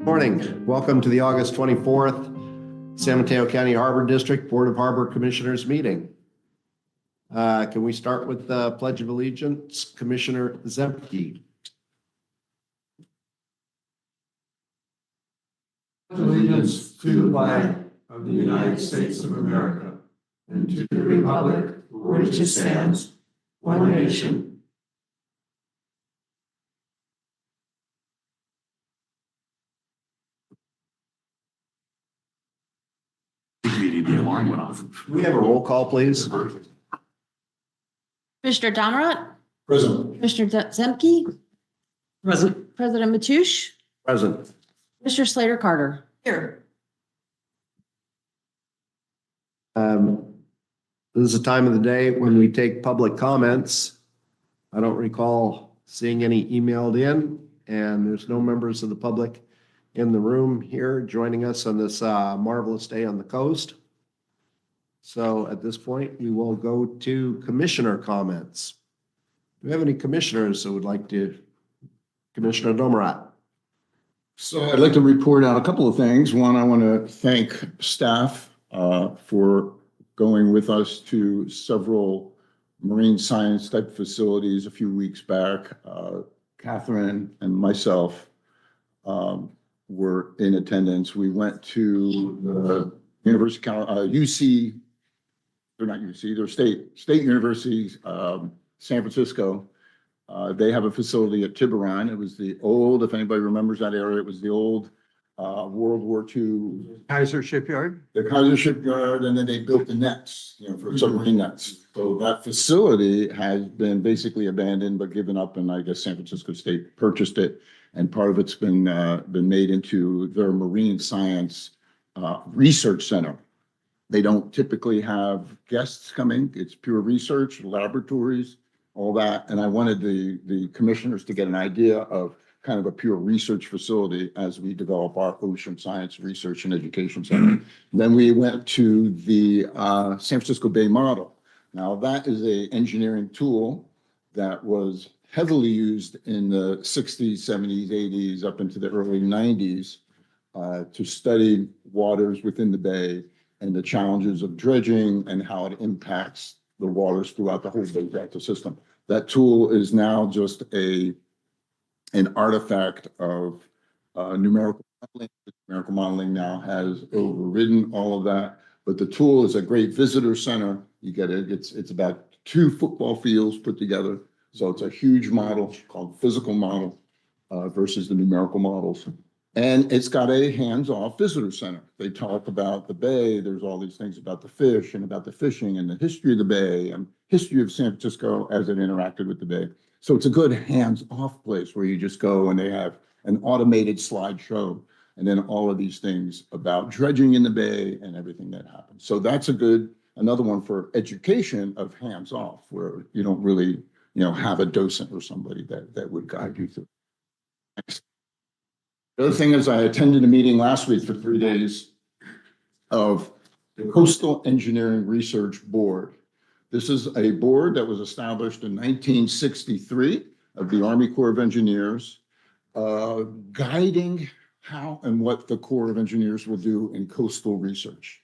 Morning. Welcome to the August 24th San Mateo County Harbor District Board of Harbor Commissioners meeting. Can we start with the Pledge of Allegiance? Commissioner Zemke. Allegiance to the flag of the United States of America and to the republic for which it stands, one nation. The alarm went off. Can we have a roll call, please? Commissioner Donrot? Present. Commissioner Zemke? Present. President Mateusz? Present. Commissioner Slater Carter? Here. This is a time of the day when we take public comments. I don't recall seeing any emailed in, and there's no members of the public in the room here joining us on this marvelous day on the coast. So at this point, we will go to commissioner comments. Do we have any commissioners that would like to? Commissioner Domerat. So I'd like to report out a couple of things. One, I want to thank staff for going with us to several marine science type facilities a few weeks back. Catherine and myself were in attendance. We went to the University of UC, they're not UC, they're state universities, San Francisco. They have a facility at Tiburon. It was the old, if anybody remembers that area, it was the old World War II. Kaiser Shipyard. The Kaiser Shipyard, and then they built the nets, for submarine nets. So that facility has been basically abandoned but given up, and I guess San Francisco State purchased it, and part of it's been made into their marine science research center. They don't typically have guests coming. It's pure research, laboratories, all that. And I wanted the commissioners to get an idea of kind of a pure research facility as we develop our ocean science research and education center. Then we went to the San Francisco Bay model. Now that is a engineering tool that was heavily used in the 60s, 70s, 80s, up into the early 90s to study waters within the bay and the challenges of dredging and how it impacts the waters throughout the whole bay delta system. That tool is now just an artifact of numerical modeling. Numerical modeling now has overridden all of that, but the tool is a great visitor center. You get it. It's about 2 football fields put together. So it's a huge model called physical model versus the numerical models. And it's got a hands-off visitor center. They talk about the bay. There's all these things about the fish and about the fishing and the history of the bay and history of San Francisco as it interacted with the bay. So it's a good hands-off place where you just go and they have an automated slideshow and then all of these things about dredging in the bay and everything that happens. So that's another one for education of hands-off where you don't really, have a docent or somebody that would guide you through. Next. The other thing is I attended a meeting last week for 3 days of the Coastal Engineering Research Board. This is a board that was established in 1963 of the Army Corps of Engineers, guiding how and what the Corps of Engineers will do in coastal research.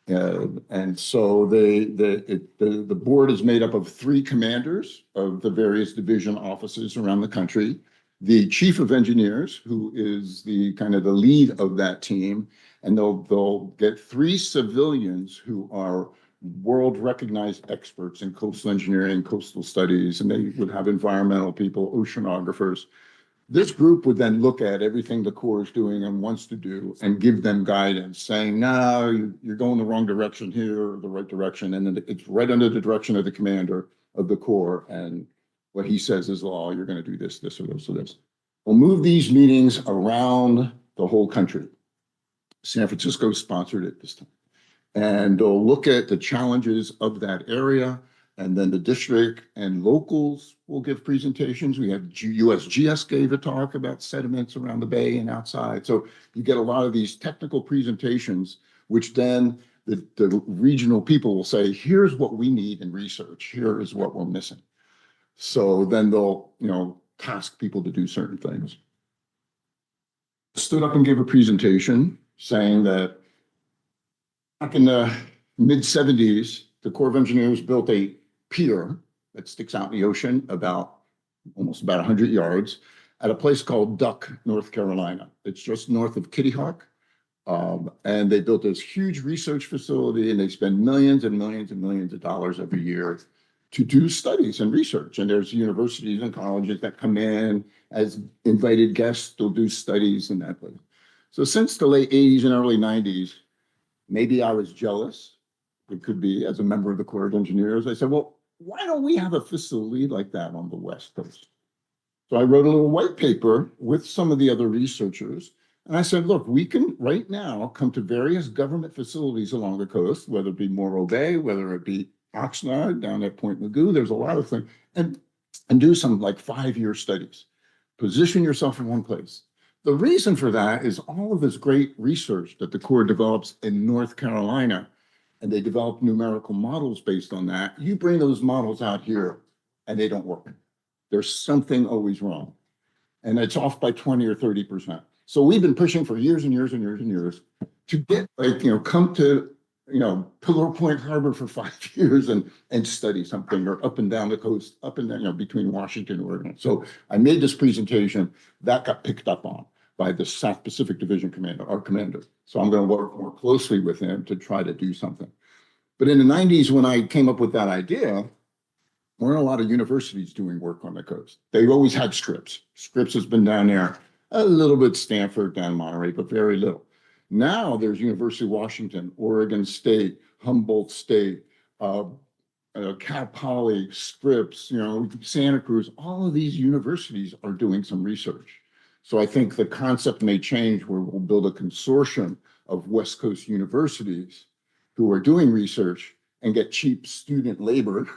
And so the board is made up of 3 commanders of the various division offices around the country. The chief of engineers, who is the kind of the lead of that team, and they'll get 3 civilians who are world recognized experts in coastal engineering, coastal studies, and they would have environmental people, oceanographers. This group would then look at everything the Corps is doing and wants to do and give them guidance, saying, no, you're going the wrong direction here, or the right direction. And then it's right under the direction of the commander of the Corps. And what he says is law, you're going to do this, this, or this, or this. We'll move these meetings around the whole country. San Francisco sponsored it this time. And they'll look at the challenges of that area. And then the district and locals will give presentations. We had USGS gave a talk about sediments around the bay and outside. So you get a lot of these technical presentations, which then the regional people will say, here's what we need in research. Here is what we're missing. So then they'll, task people to do certain things. stood up and gave a presentation saying that back in the mid-70s, the Corps of Engineers built a pier that sticks out in the ocean almost about 100 yards at a place called Duck, North Carolina. It's just north of Kitty Hawk. And they built this huge research facility, and they spend millions and millions and millions of dollars every year to do studies and research. And there's universities and colleges that come in as invited guests to do studies in that place. So since the late 80s and early 90s, maybe I was jealous. It could be, as a member of the Corps of Engineers. I said, well, why don't we have a facility like that on the West Coast? So I wrote a little white paper with some of the other researchers. And I said, look, we can right now come to various government facilities along the coast, whether it be Morro Bay, whether it be Oxnard, down at Point Magoo, there's a lot of things, and do some like 5-year studies. Position yourself in one place. The reason for that is all of this great research that the Corps develops in North Carolina, and they develop numerical models based on that. You bring those models out here and they don't work. There's something always wrong. And it's off by 20 or 30%. So we've been pushing for years and years and years and years to get come to, Pillow Point Harbor for 5 years and study something, or up and down the coast, up and down, between Washington and Oregon. So I made this presentation that got picked up on by the South Pacific Division commander, our commander. So I'm going to work more closely with him to try to do something. But in the 90s, when I came up with that idea, weren't a lot of universities doing work on the coast. They always had Scripps. Scripps has been down there, a little bit Stanford, down Monterey, but very little. Now there's University of Washington, Oregon State, Humboldt State, Cal Poly, Scripps, Santa Cruz. All of these universities are doing some research. So I think the concept may change, where we'll build a consortium of West Coast universities who are doing research and get cheap student labor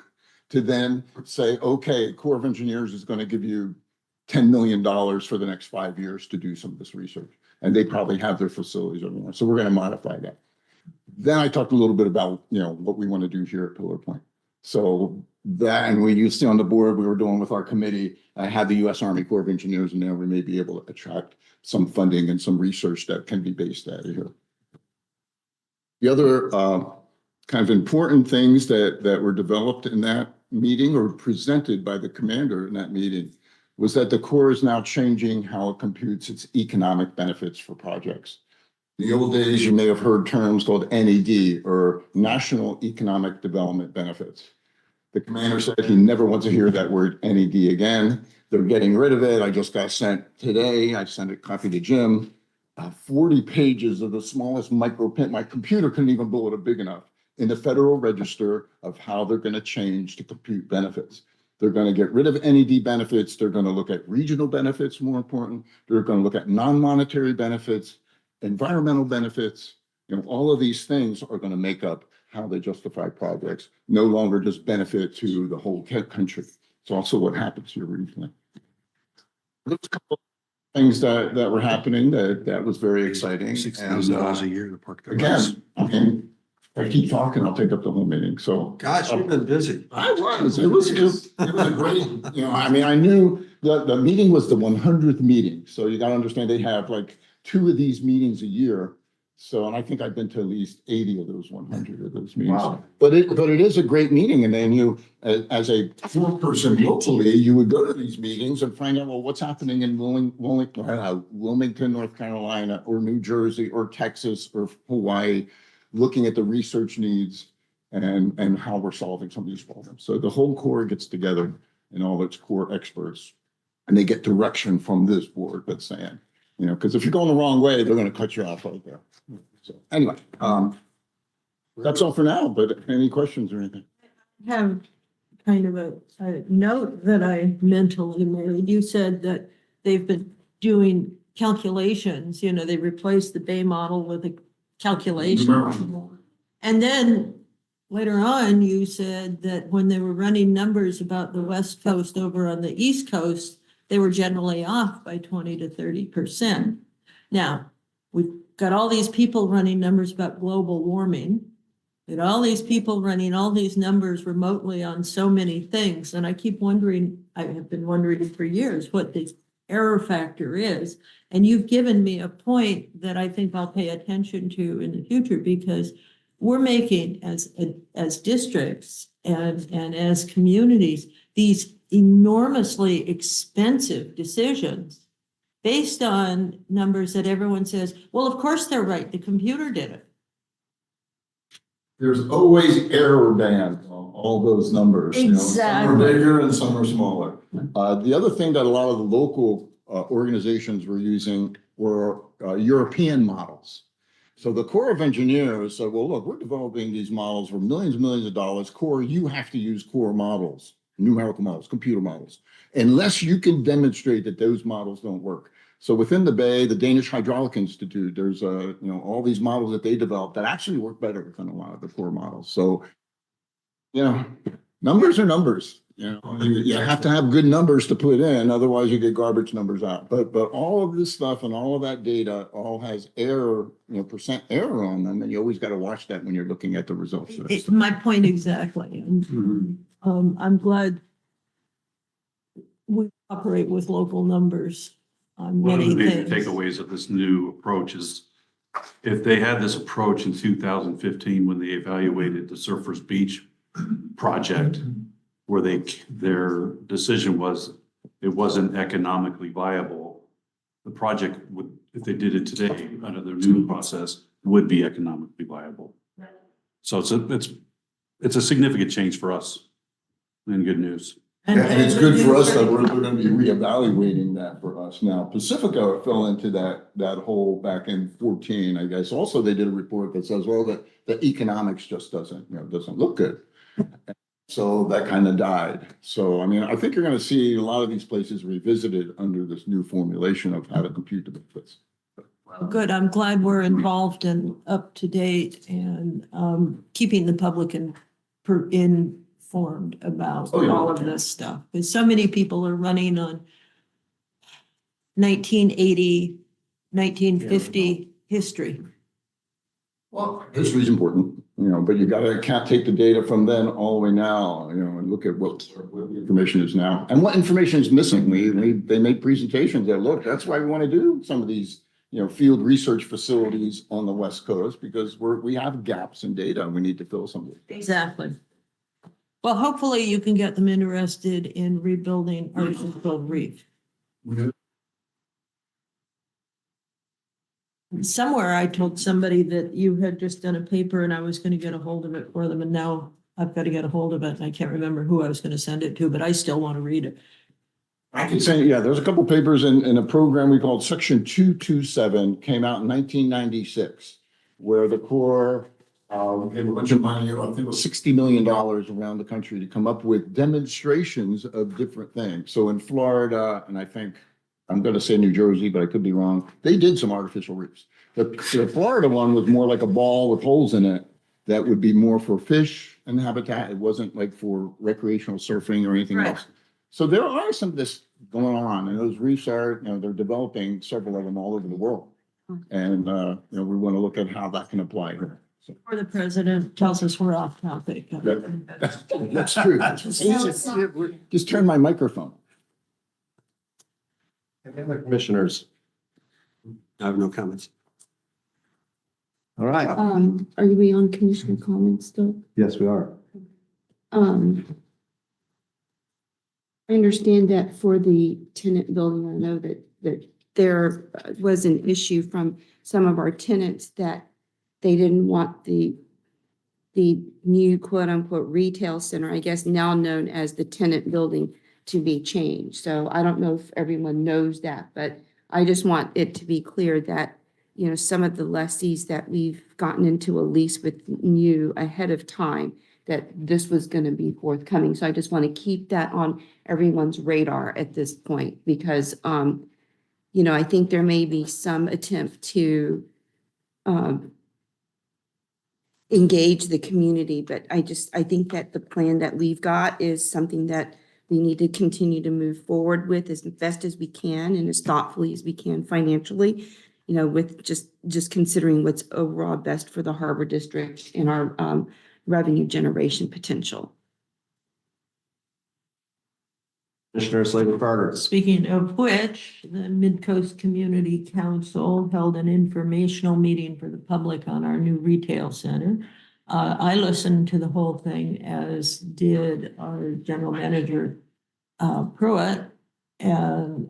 to then say, okay, Corps of Engineers is going to give you $10 million for the next 5 years to do some of this research. And they probably have their facilities everywhere. So we're going to modify that. Then I talked a little bit about, what we want to do here at Pillar Point. So that, and you see on the board, we were doing with our committee, I had the U.S. Army Corps of Engineers, and now we may be able to attract some funding and some research that can be based out of here. The other kind of important things that were developed in that meeting, or presented by the commander in that meeting, was that the Corps is now changing how it computes its economic benefits for projects. In the old days, you may have heard terms called NED, or National Economic Development Benefits. The commander said he never wants to hear that word NED again. They're getting rid of it. I just got sent today, I sent a copy to Jim, 40 pages of the smallest micro print. My computer couldn't even bullet it big enough, in the Federal Register, of how they're going to change to compute benefits. They're going to get rid of NED benefits. They're going to look at regional benefits, more important. They're going to look at non-monetary benefits, environmental benefits. All of these things are going to make up how they justify projects, no longer just benefit to the whole country. It's also what happens here regionally. There's a couple of things that were happening that was very exciting. $6,000 a year to park the bus. Again, I mean, I keep talking, I'll take up the whole meeting. So Gosh, you've been busy. I was. It was a great, I knew the meeting was the 100th meeting. So you got to understand, they have like 2 of these meetings a year. So, and I think I've been to at least 80 of those 100 of those meetings. Wow. But it is a great meeting. And then you, as a person locally, you would go to these meetings and find out, well, what's happening in Wilmington, North Carolina, or New Jersey, or Texas, or Hawaii, looking at the research needs and how we're solving some of these problems. So the whole Corps gets together, and all its core experts, and they get direction from this board that's saying, because if you're going the wrong way, they're going to cut you off right there. So anyway, that's all for now, but any questions or anything? Have kind of a note that I mentally made. You said that they've been doing calculations, they replaced the Bay model with a calculation. And then later on, you said that when they were running numbers about the West Coast over on the East Coast, they were generally off by 20 to 30%. Now, we've got all these people running numbers about global warming, and all these people running all these numbers remotely on so many things. And I keep wondering, I have been wondering for years, what these error factor is. And you've given me a point that I think I'll pay attention to in the future, because we're making as districts and as communities, these enormously expensive decisions based on numbers that everyone says, well, of course they're right, the computer did it. There's always error bands on all those numbers. You know, some Exactly. are bigger and some are smaller. The other thing that a lot of the local organizations were using were European models. So the Corps of Engineers said, well, look, we're developing these models for millions and millions of dollars. Corps, you have to use core models, numerical models, computer models, unless you can demonstrate that those models don't work. So within the Bay, the Danish Hydraulic Institute, there's all these models that they developed that actually work better than a lot of the core models. So, numbers are numbers. You have to have good numbers to put in, otherwise you get garbage numbers out. But all of this stuff and all of that data all has error, percent error on them, and you always got to watch that when you're looking at the results. It's my point exactly. And, I'm glad we operate with local numbers on One of many the major things. takeaways of this new approach is if they had this approach in 2015 when they evaluated the Surfers Beach project, where their decision was it wasn't economically viable, the project would, if they did it today under their new process, would be economically viable. So it's a significant change for us and good news. And it's good for us that we're going to be reevaluating that for us now. Pacifica fell into that hole back in 14, I guess. Also, they did a report that says, well, that the economics just doesn't look good. So that kind of died. So, I mean, I think you're going to see a lot of these places revisited under this new formulation of how to compute the benefits. Well, good. I'm glad we're involved and up to date and keeping the public informed about all of this stuff. Because so many people are running on 1980, 1950 history. Well, history is important, but you can't take the data from then all the way now, and look at what the information is now and what information is missing. They make presentations that look, that's why we want to do some of these, field research facilities on the West Coast, because we have gaps in data and we need to fill some of it. Exactly. Well, hopefully you can get them interested in rebuilding Artificial Reef. Somewhere I told somebody that you had just done a paper and I was going to get a hold of it for them, and now I've got to get a hold of it and I can't remember who I was going to send it to, but I still want to read it. I can say, there's a couple papers in a program we called Section 227, came out in 1996, where the Corps gave a bunch of money, I think it was $60 million around the country to come up with demonstrations of different things. So in Florida, and I think I'm going to say New Jersey, but I could be wrong, they did some artificial reefs. The Florida one was more like a ball with holes in it that would be more for fish and habitat. It wasn't like for recreational surfing or anything else. So there are some of this going on, and those reefs are, they're developing several of them all over the world. And, we want to look at how that can apply here. So. Or the president tells us we're off topic. That's true. Just turn my microphone. Any other commissioners? I have no comments. All right. Are we on commissioner comments still? Yes, we are. I understand that for the tenant building, I know that there was an issue from some of our tenants that they didn't want the new quote unquote retail center, I guess now known as the tenant building, to be changed. So I don't know if everyone knows that, but I just want it to be clear that, some of the lessees that we've gotten into a lease with new ahead of time, that this was going to be forthcoming. So I just want to keep that on everyone's radar at this point, because, I think there may be some attempt to engage the community, but I think that the plan that we've got is something that we need to continue to move forward with as best as we can and as thoughtfully as we can financially, with just considering what's overall best for the Harbor District and our revenue generation potential. Commissioner Slater Carter. Speaking of which, the Mid-Coast Community Council held an informational meeting for the public on our new retail center. I listened to the whole thing, as did our general manager, Pruitt. And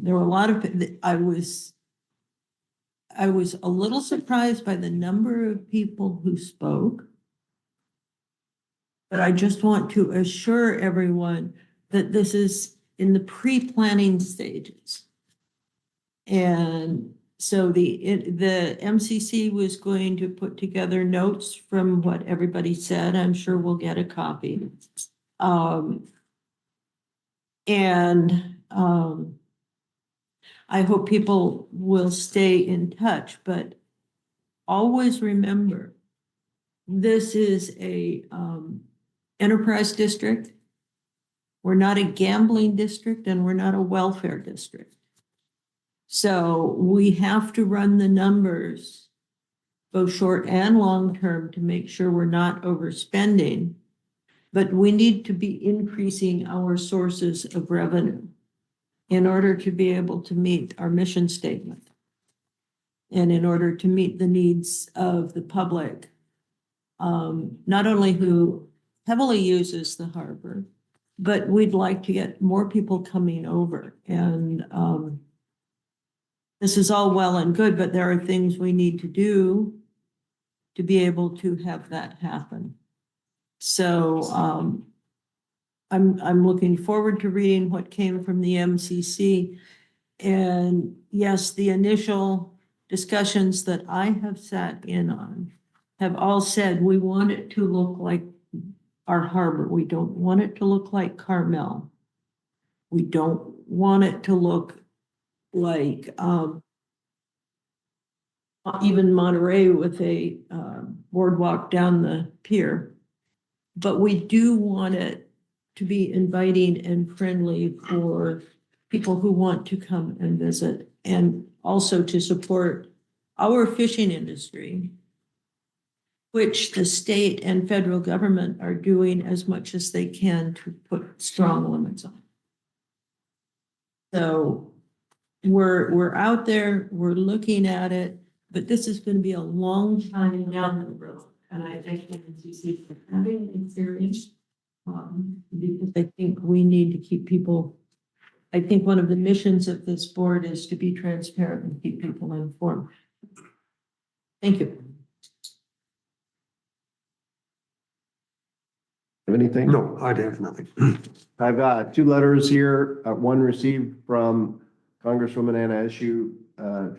there were a lot of, I was a little surprised by the number of people who spoke. But I just want to assure everyone that this is in the pre-planning stages. And so the MCC was going to put together notes from what everybody said. I'm sure we'll get a copy. I hope people will stay in touch, but always remember, this is a enterprise district. We're not a gambling district, and we're not a welfare district. So we have to run the numbers, both short and long term, to make sure we're not overspending. But we need to be increasing our sources of revenue in order to be able to meet our mission statement. And in order to meet the needs of the public, not only who heavily uses the harbor, but we'd like to get more people coming over. And this is all well and good, but there are things we need to do to be able to have that happen. So I'm looking forward to reading what came from the MCC. And yes, the initial discussions that I have sat in on have all said we want it to look like our harbor. We don't want it to look like Carmel. We don't want it to look like even Monterey with a boardwalk down the pier. But we do want it to be inviting and friendly for people who want to come and visit, and also to support our fishing industry, which the state and federal government are doing as much as they can to put strong limits on. So we're out there, we're looking at it, but this is going to be a long time down the road. And I thank the NCC for having it serious, because I think we need to keep people. I think one of the missions of this board is to be transparent and keep people informed. Thank you. Have anything? No, I have nothing. I've got two letters here. One received from Congresswoman Anna Eshoo,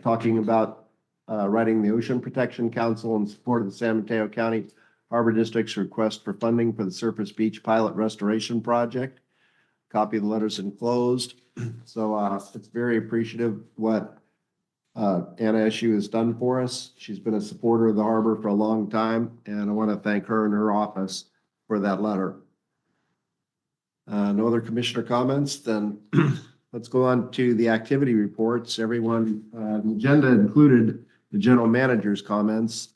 talking about writing the Ocean Protection Council in support of the San Mateo County Harbor District's request for funding for the Surface Beach Pilot Restoration Project. Copy of the letters enclosed. So it's very appreciative what Anna Eshoo has done for us. She's been a supporter of the harbor for a long time, and I want to thank her and her office for that letter. No other commissioner comments, then let's go on to the activity reports. Everyone, the agenda included the general manager's comments.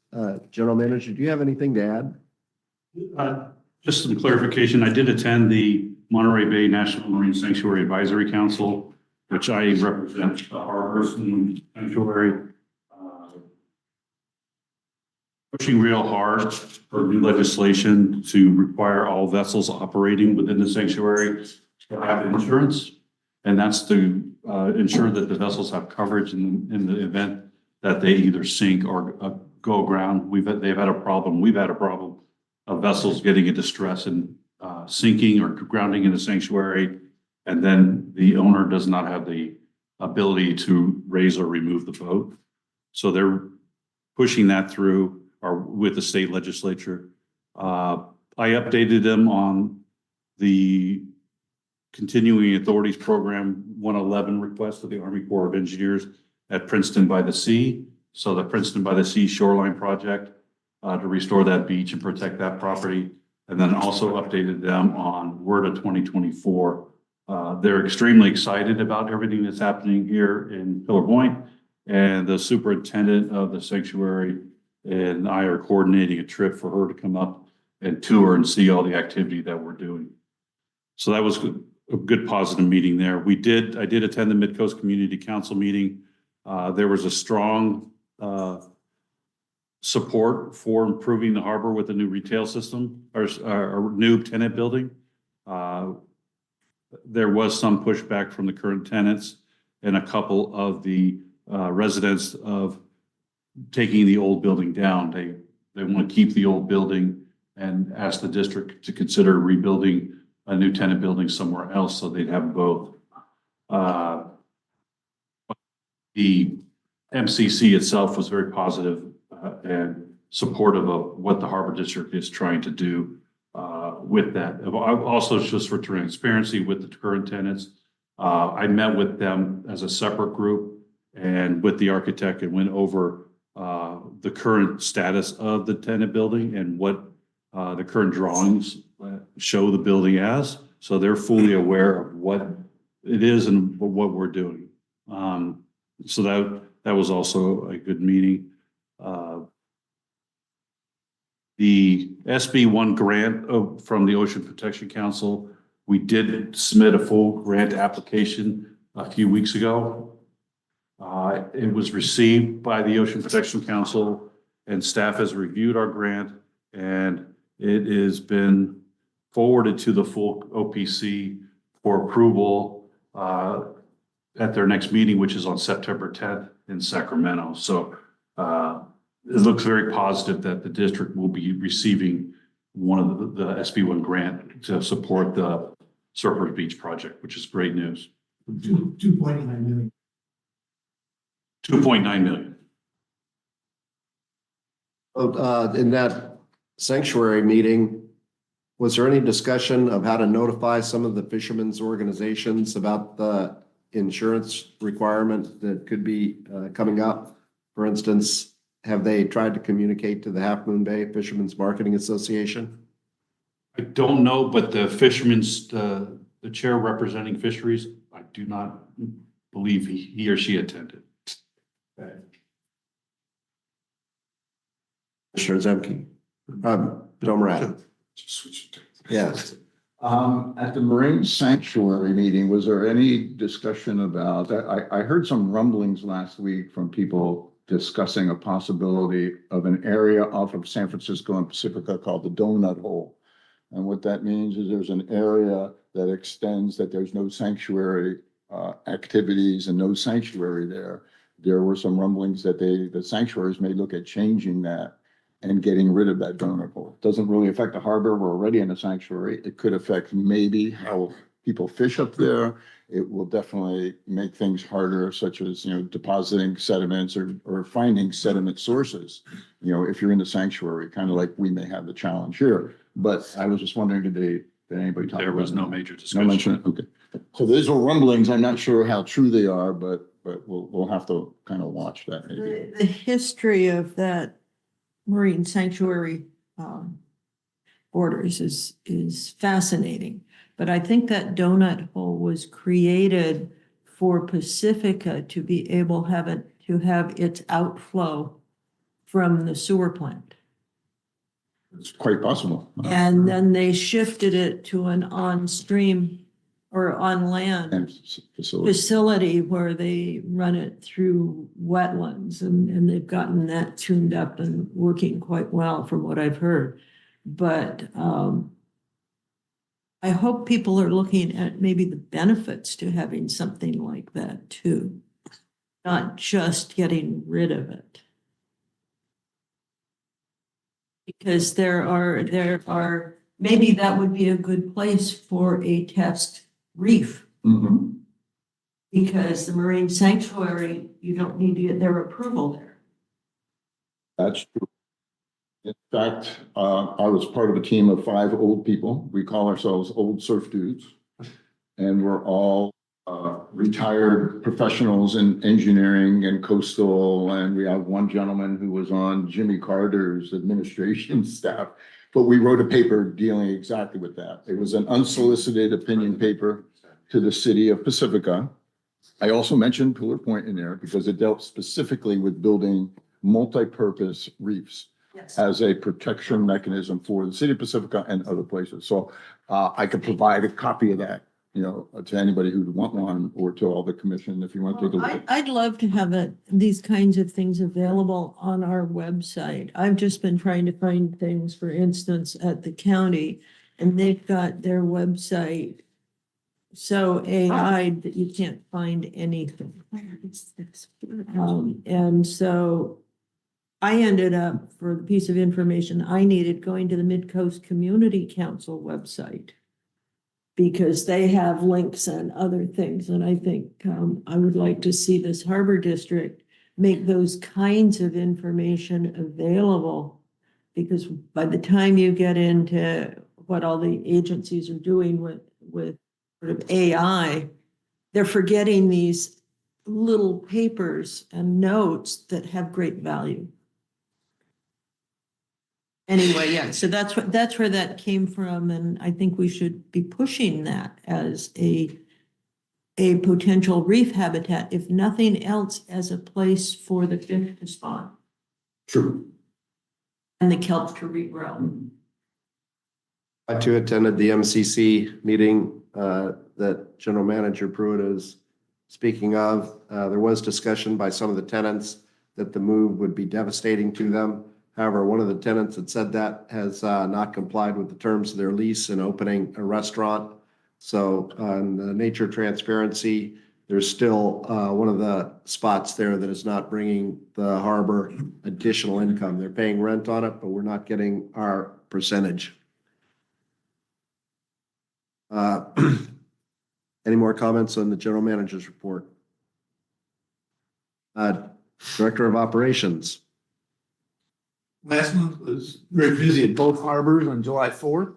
General manager, do you have anything to add? Just some clarification. I did attend the Monterey Bay National Marine Sanctuary Advisory Council, which I represent the harbor sanctuary. Pushing real hard for new legislation to require all vessels operating within the sanctuary to have insurance. And that's to ensure that the vessels have coverage in the event that they either sink or go aground. They've had a problem. We've had a problem of vessels getting into distress and sinking or grounding in the sanctuary. And then the owner does not have the ability to raise or remove the boat. So they're pushing that through or with the state legislature. I updated them on the Continuing Authorities Program 111 request of the Army Corps of Engineers at Princeton by the Sea. So the Princeton by the Sea Shoreline Project to restore that beach and protect that property. And then also updated them on WERDA 2024. They're extremely excited about everything that's happening here in Pillar Point, and the superintendent of the sanctuary and I are coordinating a trip for her to come up and tour and see all the activity that we're doing. So that was a good positive meeting there. I did attend the Midcoast Community Council meeting. There was a strong support for improving the harbor with a new retail system or a new tenant building. There was some pushback from the current tenants and a couple of the residents of taking the old building down. They want to keep the old building and ask the district to consider rebuilding a new tenant building somewhere else so they'd have both. The MCC itself was very positive and supportive of what the Harbor District is trying to do with that. Also, just for transparency with the current tenants, I met with them as a separate group and with the architect and went over the current status of the tenant building and what the current drawings show the building as. So they're fully aware of what it is and what we're doing. So that was also a good meeting. The SB1 grant from the Ocean Protection Council, we did submit a full grant application a few weeks ago. It was received by the Ocean Protection Council and staff has reviewed our grant and it has been forwarded to the full OPC for approval at their next meeting, which is on September 10th in Sacramento. So it looks very positive that the district will be receiving one of the SB1 grant to support the Surfers Beach project, which is great news. 2.9 million. 2.9 million. In that sanctuary meeting, was there any discussion of how to notify some of the fishermen's organizations about the insurance requirement that could be coming up? For instance, have they tried to communicate to the Half Moon Bay Fishermen's Marketing Association? I don't know, but the fishermen's, the chair representing fisheries, I do not believe he or she attended. Okay. Commissioner Zemke, Bill Moran. Yes. At the Marine Sanctuary meeting, was there any discussion about, I heard some rumblings last week from people discussing a possibility of an area off of San Francisco and Pacifica called the Donut Hole. And what that means is there's an area that extends that there's no sanctuary activities and no sanctuary there. There were some rumblings that the sanctuaries may look at changing that and getting rid of that donut hole. Doesn't really affect the harbor. We're already in a sanctuary. It could affect maybe how people fish up there. It will definitely make things harder, such as, depositing sediments or finding sediment sources, if you're in the sanctuary, kind of like we may have the challenge here. But I was just wondering, did anybody talk about it? There was no major No discussion. mention, okay. So those are rumblings. I'm not sure how true they are, but we'll have to kind of watch that maybe. The history of that marine sanctuary borders is fascinating. But I think that donut hole was created for Pacifica to be able to have its outflow from the sewer plant. It's quite possible. And then they shifted it to an on-stream or on-land And facility. facility where they run it through wetlands, and they've gotten that tuned up and working quite well from what I've heard. But I hope people are looking at maybe the benefits to having something like that too, not just getting rid of it. Because there are, maybe that would be a good place for a test reef. Mhm. Because the marine sanctuary, you don't need to get their approval there. That's true. In fact, I was part of a team of 5 old people. We call ourselves old surf dudes. And we're all retired professionals in engineering and coastal. And we have one gentleman who was on Jimmy Carter's administration staff. But we wrote a paper dealing exactly with that. It was an unsolicited opinion paper to the city of Pacifica. I also mentioned Pillar Point in there because it dealt specifically with building multi-purpose reefs as a protection mechanism for the city of Pacifica and other places. So I could provide a copy of that to anybody who'd want one or to all the commission, if you want to take a look. I'd love to have these kinds of things available on our website. I've just been trying to find things, for instance, at the county, and they've got their website so AI that you can't find anything. And so I ended up, for the piece of information I needed, going to the Mid-Coast Community Council website, because they have links and other things. And I think I would like to see this harbor district make those kinds of information available. Because by the time you get into what all the agencies are doing with sort of AI, they're forgetting these little papers and notes that have great value. Anyway, yeah, so that's where that came from, and I think we should be pushing that as a potential reef habitat, if nothing else, as a place for the fish to spawn True. and the kelp to regrow. I too attended the MCC meeting that General Manager Pruitt is speaking of. There was discussion by some of the tenants that the move would be devastating to them. However, one of the tenants that said that has not complied with the terms of their lease in opening a restaurant. So on the nature transparency, there's still one of the spots there that is not bringing the harbor additional income. They're paying rent on it, but we're not getting our percentage. Any more comments on the general manager's report? Director of Operations. Last month was very busy at both harbors on July 4th.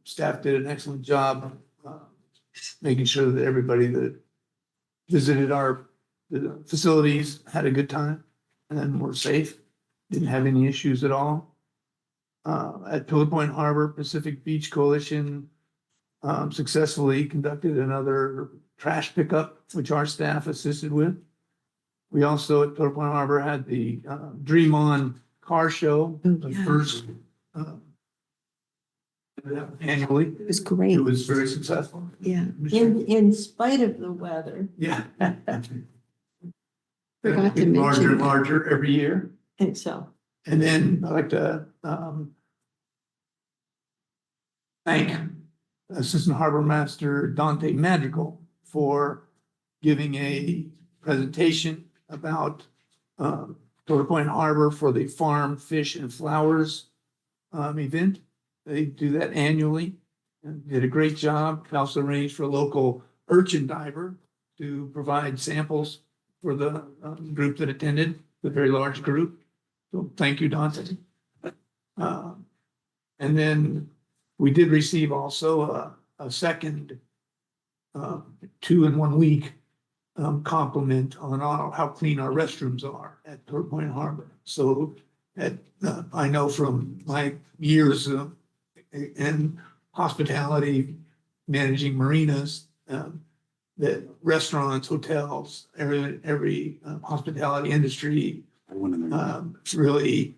Staff did an excellent job making sure that everybody that visited our facilities had a good time and were safe, didn't have any issues at all. At Pillar Point Harbor, Pacific Beach Coalition successfully conducted another trash pickup, which our staff assisted with. We also at Pillar Point Harbor had the Dream On car show, the first annually. It was great. It was very successful. Yeah. In spite of the weather. Yeah. Forgot to Getting larger mention and larger every year. I think so. And then I'd like to thank Assistant Harbor Master Dante Madrigal for giving a presentation about Pillar Point Harbor for the Farm, Fish and Flowers event. They do that annually and did a great job. They also arranged for a local urchin diver to provide samples for the group that attended, the very large group. So thank you, Dante. And then we did receive also a second 2 in 1 week compliment on how clean our restrooms are at Pillar Point Harbor. So I know from my years in hospitality, managing marinas, that restaurants, hotels, every hospitality industry really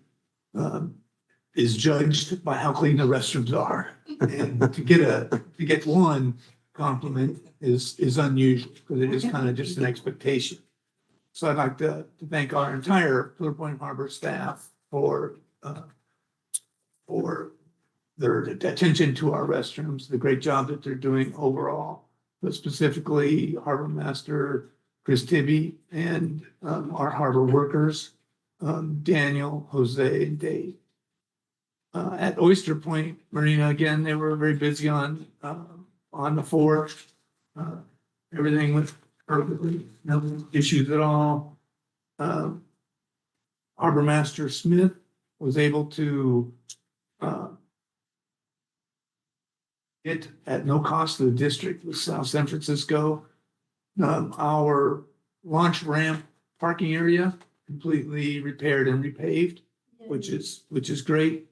is judged by how clean the restrooms are. And to get one compliment is unusual because it is kind of just an expectation. So I'd like to thank our entire Pillar Point Harbor staff for their attention to our restrooms, the great job that they're doing overall, but specifically Harbor Master Chris Tibby and our harbor workers, Daniel, Jose, and Dave. At Oyster Point Marina, again, they were very busy on the 4th. Everything went perfectly, no issues at all. Harbor Master Smith was able to get at no cost to the district with South San Francisco our launch ramp parking area completely repaired and repaved, which is great.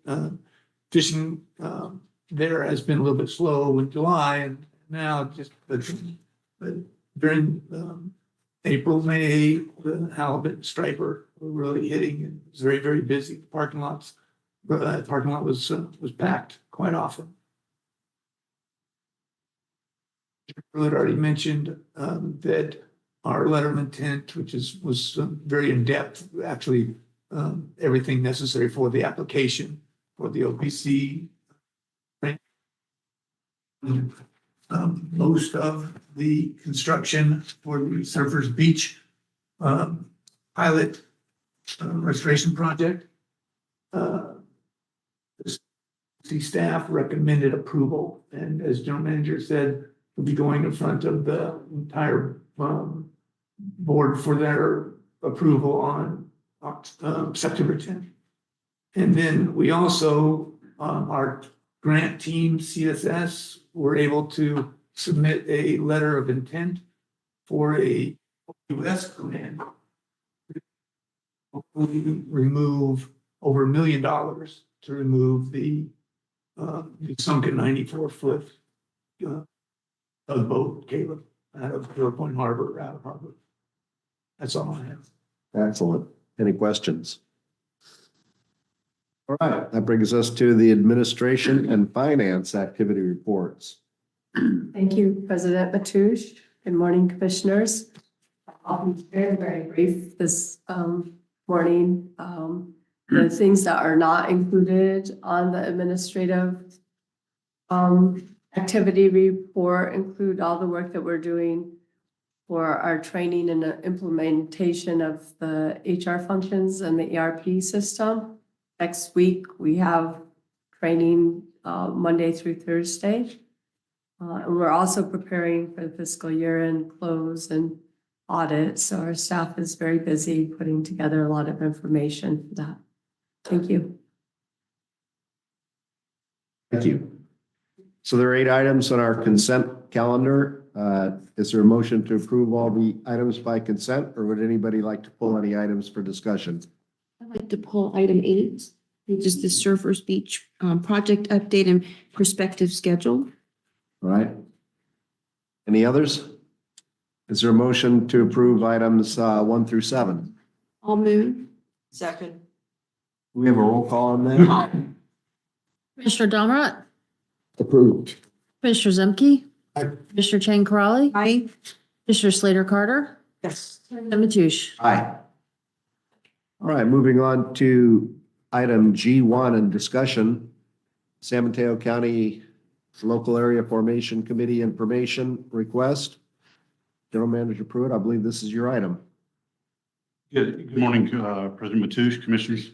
Fishing there has been a little bit slow in July, and now but during April, May, the halibut and striper were really hitting, and it was very, very busy. The parking lot was packed quite often. Commissioner Pruitt already mentioned that our letter of intent, which was very in-depth, actually everything necessary for the application for the OPC. Most of the construction for the Surfers Beach pilot restoration project. The staff recommended approval, and as general manager said, we'll be going in front of the entire board for their approval on September 10th. And then we also, our grant team, CSS, were able to submit a letter of intent for a US grant. We remove over $1 million to remove the sunken 94-foot tugboat, Caleb, out of Zero Point Harbor, out of harbor. That's all I have. Excellent. Any questions? All right, that brings us to the administration and finance activity reports. Thank you, President Mateusz. Good morning, commissioners. I'll be very, very brief this morning. The things that are not included on the administrative activity report include all the work that we're doing for our training and the implementation of the HR functions and the ERP system. Next week, we have training Monday through Thursday. And we're also preparing for the fiscal year end close and audit. So our staff is very busy putting together a lot of information for that. Thank you. Thank you. So there are 8 items on our consent calendar. Is there a motion to approve all the items by consent, or would anybody like to pull any items for discussion? I'd like to pull item 8, which is the Surfers Beach project update and prospective schedule. All right. Any others? Is there a motion to approve items 1 through 7? I'll move. Second. We have a roll call on that? Commissioner Domrat, Approved. Commissioner Zemke, Aye. Commissioner Chang Corrali, Aye. Commissioner Slater Carter, Yes. and Mateusz. Aye. All right, moving on to item G1 in discussion. San Mateo County Local Area Formation Committee information request. General Manager Pruitt, I believe this is your item. Good morning, President Mateusz, Commissioners.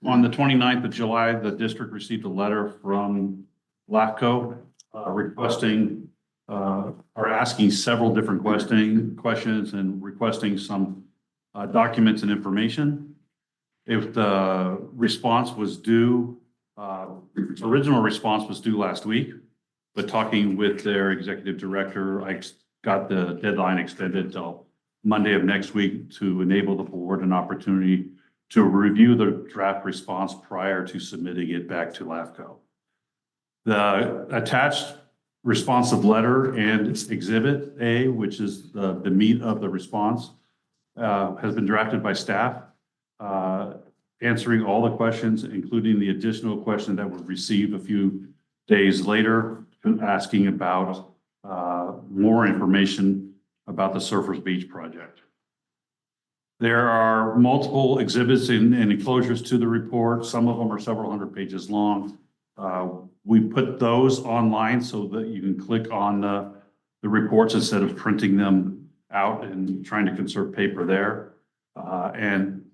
On the 29th of July, the district received a letter from LAFCO requesting, or asking several different questions and requesting some documents and information. If the response was due, original response was due last week, but talking with their executive director, I got the deadline extended till Monday of next week to enable the board an opportunity to review the draft response prior to submitting it back to LAFCO. The attached responsive letter and Exhibit A, which is the meat of the response, has been drafted by staff, answering all the questions, including the additional question that was received a few days later, asking about more information about the Surfers Beach project. There are multiple exhibits and enclosures to the report. Some of them are several hundred pages long. We put those online so that you can click on the reports instead of printing them out and trying to conserve paper there. And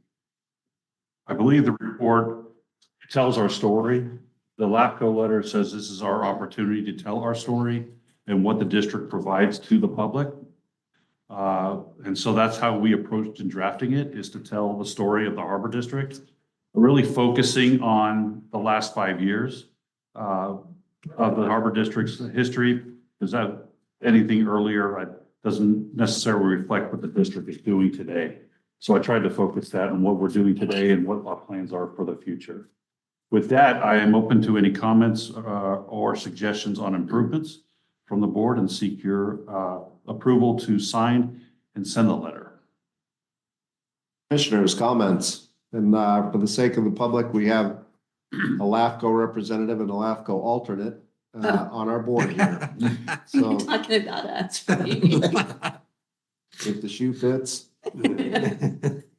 I believe the report tells our story. The LAFCO letter says this is our opportunity to tell our story and what the district provides to the public. And so that's how we approached in drafting it, is to tell the story of the Harbor District, really focusing on the last 5 years of the Harbor District's history, because that anything earlier doesn't necessarily reflect what the district is doing today. So I tried to focus that on what we're doing today and what our plans are for the future. With that, I am open to any comments or suggestions on improvements from the board and seek your approval to sign and send the letter. Commissioners, comments? And for the sake of the public, we have a LAFCO representative and a LAFCO alternate. on our board here. You're So talking about us, right? if the shoe fits.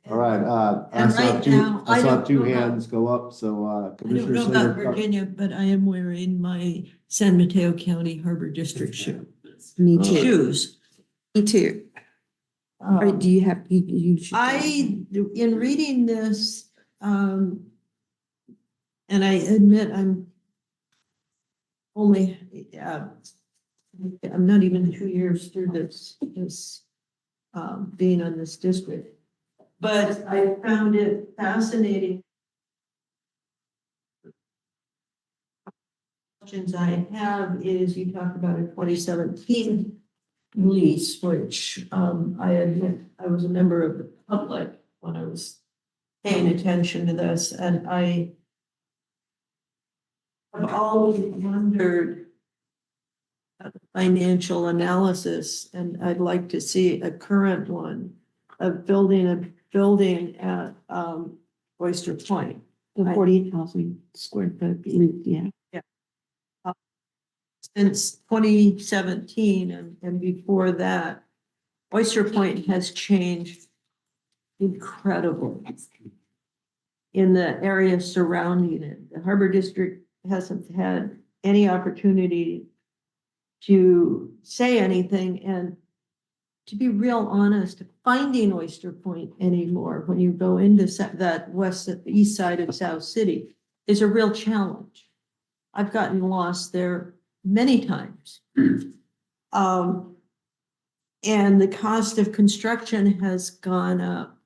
All right, I And saw right two, now, I I saw don't two know about- hands go up, so I don't Commissioner know about Slater. Virginia, but I am wearing my San Mateo County Harbor District Me too. shoes. Me too. Or do you have, you should. In reading this, and I admit I'm only, I'm not even 2 years through this, being on this district. But I found it fascinating. Questions I have is you talk about a 2017 lease, which I admit I was a member of the public when I was paying attention to this, and I have always wondered about the financial analysis, and I'd like to see a current one of building a building at Oyster Point. The 40,000 square foot, yeah. Since 2017 and before that, Oyster Point has changed incredibly in the area surrounding it. The Harbor District hasn't had any opportunity to say anything, and to be real honest, finding Oyster Point anymore when you go into that east side of South City is a real challenge. I've gotten lost there many times. And the cost of construction has gone up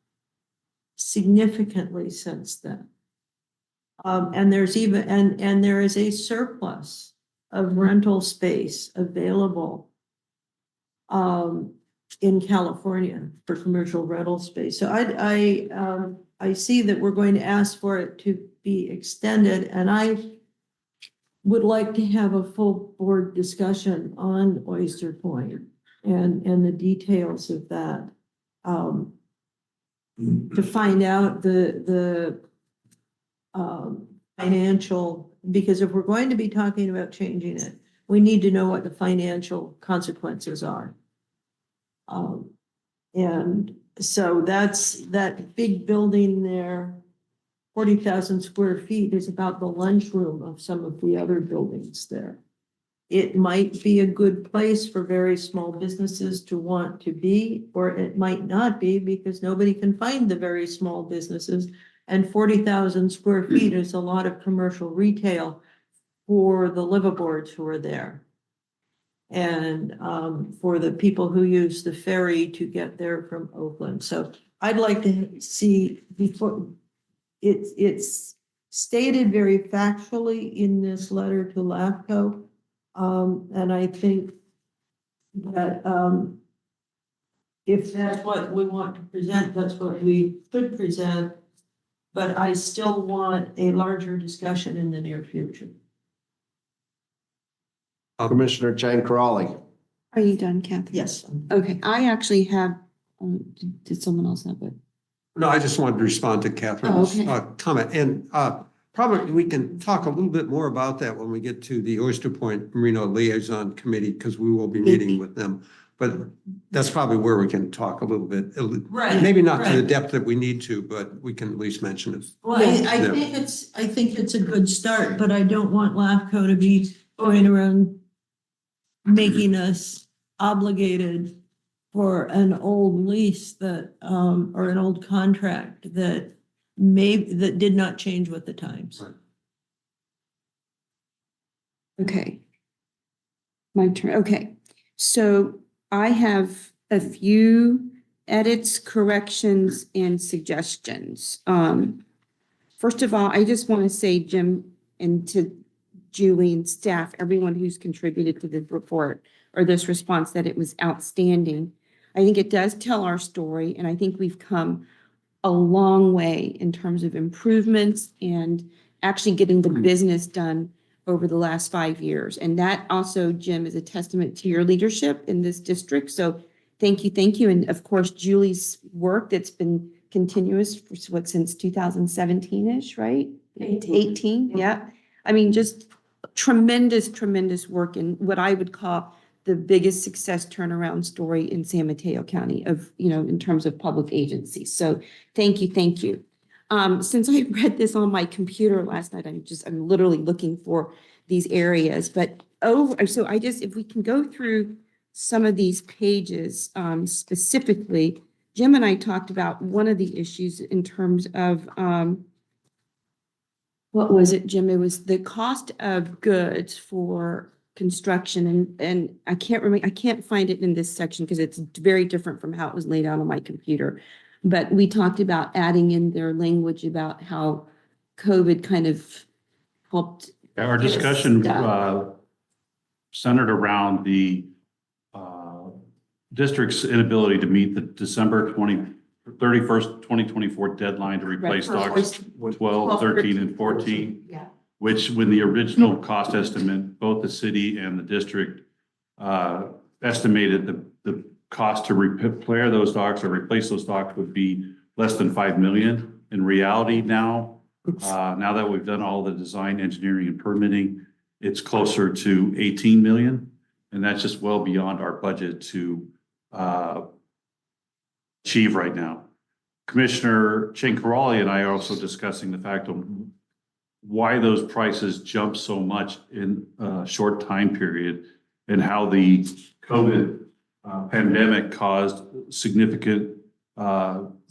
significantly since then. And there's even, and there is a surplus of rental space available in California for commercial rental space. So I see that we're going to ask for it to be extended, and I would like to have a full board discussion on Oyster Point and the details of that. To find out the financial, because if we're going to be talking about changing it, we need to know what the financial consequences are. And so that's that big building there. 40,000 square feet is about the lunchroom of some of the other buildings there. It might be a good place for very small businesses to want to be, or it might not be because nobody can find the very small businesses. And 40,000 square feet is a lot of commercial retail for the liveaboards who are there. And for the people who use the ferry to get there from Oakland. So I'd like to see before, it's stated very factually in this letter to LAFCO. And I think that if that's what we want to present, that's what we could present. But I still want a larger discussion in the near future. Commissioner Chang Crowley. Are you done, Catherine? Yes. Okay, I actually have, did someone else have it? No, I just wanted to respond to Catherine's okay. comment, and probably we can talk a little bit more about that when we get to the Oyster Point Marina Liaison Committee, because we will be meeting with them. But that's probably where we can talk a little bit. Right, Maybe not to the right. depth that we need to, but we can at least mention it. Well, I think it's a good start, but I don't want LAFCO to be going around making us obligated for an old lease that, or an old contract that that did not change with the times. Right. Okay. My turn, okay. So I have a few edits, corrections, and suggestions. First of all, I just want to say, Jim, and to Julie and staff, everyone who's contributed to the report or this response, that it was outstanding. I think it does tell our story, and I think we've come a long way in terms of improvements and actually getting the business done over the last 5 years. And that also, Jim, is a testament to your leadership in this district. So thank you, thank you. And of course, Julie's work that's been continuous for what, since 2017-ish, right? 18, yeah. I mean, just tremendous, tremendous work in what I would call the biggest success turnaround story in San Mateo County of, in terms of public agencies. So thank you, thank you. Since I read this on my computer last night, I'm literally looking for these areas, but so if we can go through some of these pages, specifically, Jim and I talked about one of the issues in terms of, what was it, Jim? It was the cost of goods for construction, and I can't remember, I can't find it in this section because it's very different from how it was laid out on my computer. But we talked about adding in their language about how COVID kind of helped. Our get us discussion stuck. centered around the district's inability to meet the December 31st, 2024 deadline to replace Right. docks 12, 13, and 14, Yeah. which when the original cost estimate, both the city and the district estimated the cost to repair those docks or replace those docks would be less than 5 million. In reality now, now that we've done all the design, engineering, and permitting, it's closer to 18 million. And that's just well beyond our budget to achieve right now. Commissioner Chinkarali and I are also discussing the fact of why those prices jump so much in a short time period and how the COVID pandemic caused significant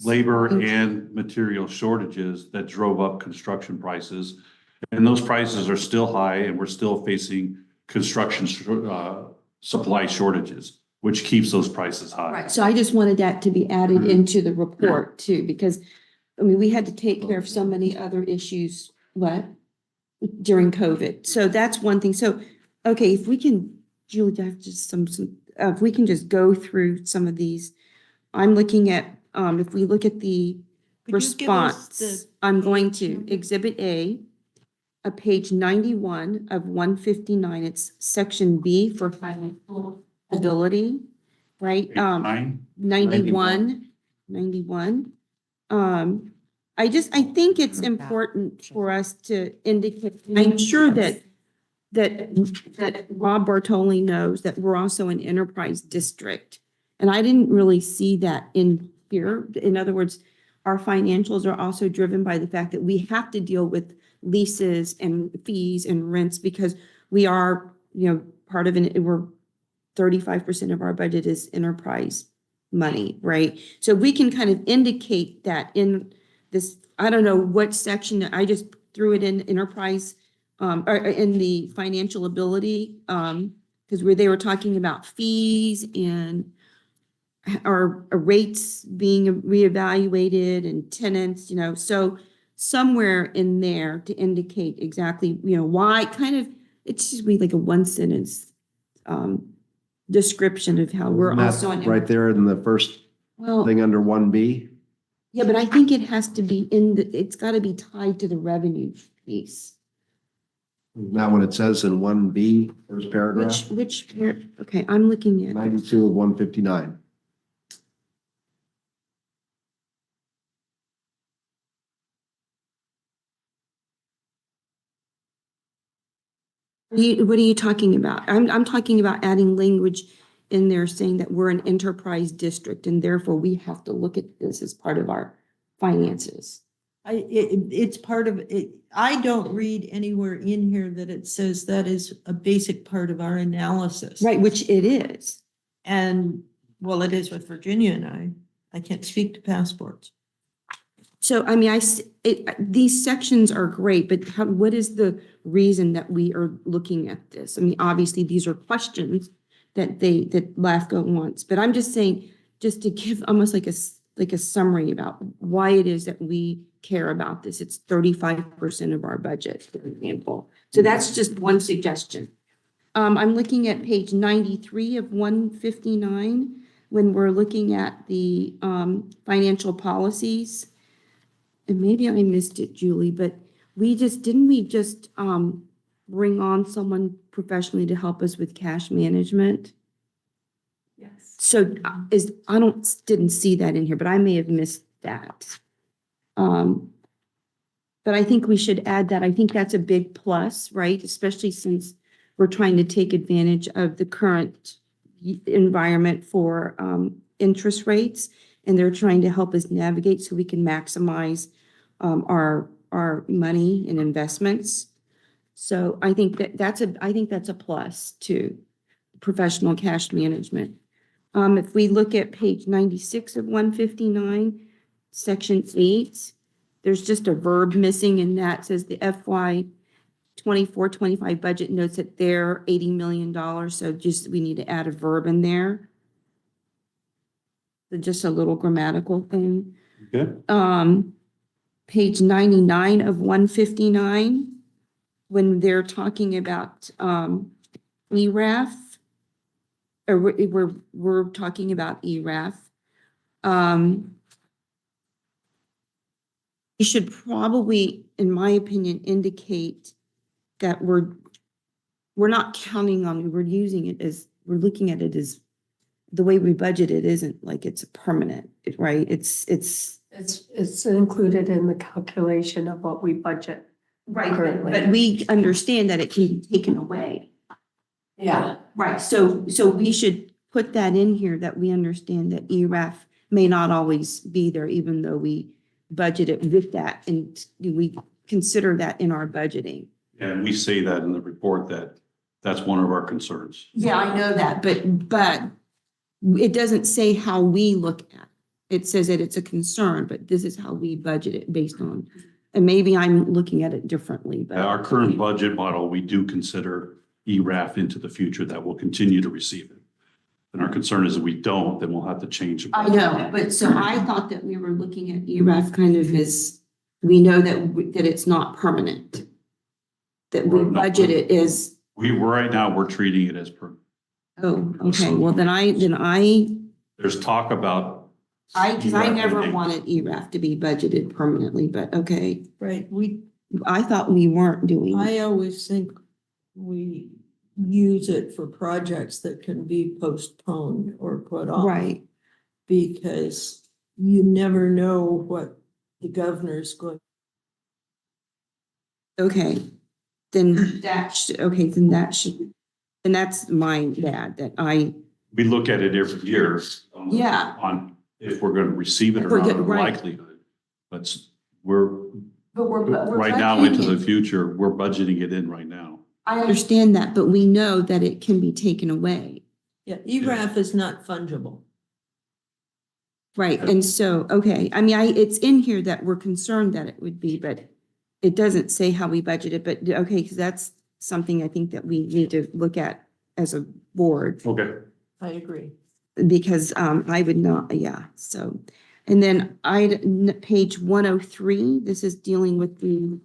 labor and material shortages that drove up construction prices. And those prices are still high, and we're still facing construction supply shortages, which keeps those prices high. Right, so I just wanted that to be added into the report too, because, we had to take care of so many other issues, during COVID. So that's one thing. So, okay, if we can, Julie, I have just if we can just go through some of these. I'm looking at, if we look at the Could you give us response, the I'm going page to number? Exhibit A, page 91 of 159. It's section B for financial ability, right? Page 9. 91. I think it's important for us to indicate, I'm sure that Rob Bartoli knows that we're also an enterprise district. And I didn't really see that in here. In other words, our financials are also driven by the fact that we have to deal with leases and fees and rents because we are, part of we're 35% of our budget is enterprise money, right? So we can kind of indicate that in this, I don't know what section, I just threw it in enterprise, or in the financial ability, because they were talking about fees and our rates being reevaluated and tenants, so somewhere in there to indicate exactly, why it's just like a one sentence description of how we're And that's also. right there in the first Well, thing under 1B. yeah, but I think it has to be it's got to be tied to the revenue piece. Isn't that what it says in 1B, first paragraph? Okay, I'm looking at. 92 of 159. What are you talking about? I'm talking about adding language in there saying that we're an enterprise district and therefore we have to look at this as part of our finances. It's part of it. I don't read anywhere in here that it says that is a basic part of our analysis. Right, which it is. And well, it is with Virginia and I can't speak to passports. So, these sections are great, but what is the reason that we are looking at this? Obviously, these are questions that LAFCO wants, but I'm just saying, just to give almost like a summary about why it is that we care about this. It's 35% of our budget, for example. So that's just one suggestion. I'm looking at page 93 of 159 when we're looking at the financial policies. And maybe I missed it, Julie, but didn't we just bring on someone professionally to help us with cash management? Yes. So didn't see that in here, but I may have missed that. But I think we should add that. I think that's a big plus, right? Especially since we're trying to take advantage of the current environment for interest rates. And they're trying to help us navigate so we can maximize our money and investments. So I think that's a plus to professional cash management. If we look at page 96 of 159, section 8, there's just a verb missing in that. It says the FY 24-25 budget notes that they're $80 million. So just, we need to add a verb in there. So just a little grammatical thing. Okay. Page 99 of 159, when they're talking about ERAF, or we're talking about ERAF. You should probably, in my opinion, indicate that we're not counting on it. We're using it as, we're looking at it as the way we budget it isn't like it's permanent, right? It's included in the calculation of what we budget. right, currently. but we understand that it can be taken away. Yeah. Right, so we should put that in here, that we understand that ERAF may not always be there, even though we budget it with that, and we consider that in our budgeting. And we say that in the report that that's one of our concerns. Yeah, I know that, but it doesn't say how we look at it. It says that it's a concern, but this is how we budget it based on, and maybe I'm looking at it differently, but. Our current budget model, we do consider ERAF into the future that will continue to receive it. And our concern is if we don't, then we'll have to change. the I budget. know, but so I thought that we were looking at ERAF kind of as, we know that it's not permanent. That we Well, no. budget it as, Right now, we're treating it as per, oh, okay, well, then I, there's talk about. because I ERAF never ending. wanted ERAF to be budgeted permanently, but okay. Right, I thought we weren't doing. I always think we use it for projects that can be postponed or put off. Right, Because you never know what the governor's going. okay, then that should, okay, then that should, and that's my bad, that I, We look at it every year. Yeah. On if we're going to receive it If or we're not, good, or right. likelihood. But we're, but we're right now into the budgeting it. future, we're budgeting it in right now. I understand that, but we know that it can be taken away. Yeah, ERAF is not fungible. Right, and so, okay, I mean, it's in here that we're concerned that it would be, but it doesn't say how we budget it, but okay, because that's something I think that we need to look at as a board, Okay. I agree. because I would not, yeah, so. And then page 103, this is dealing with the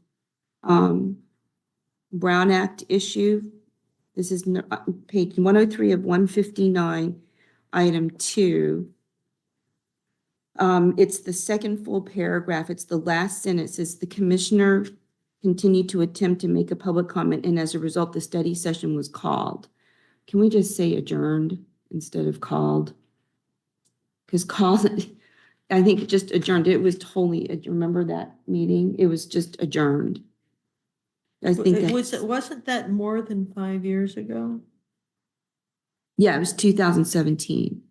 Brown Act issue. This is page 103 of 159, item 2. It's the second full paragraph. It's the last sentence. It says the commissioner continued to attempt to make a public comment, and as a result, the study session was called. Can we just say adjourned instead of called? Because called, I think it just adjourned. It was totally, remember that meeting? It was just adjourned. I think Wasn't that more than 5 years ago? yeah, it was 2017.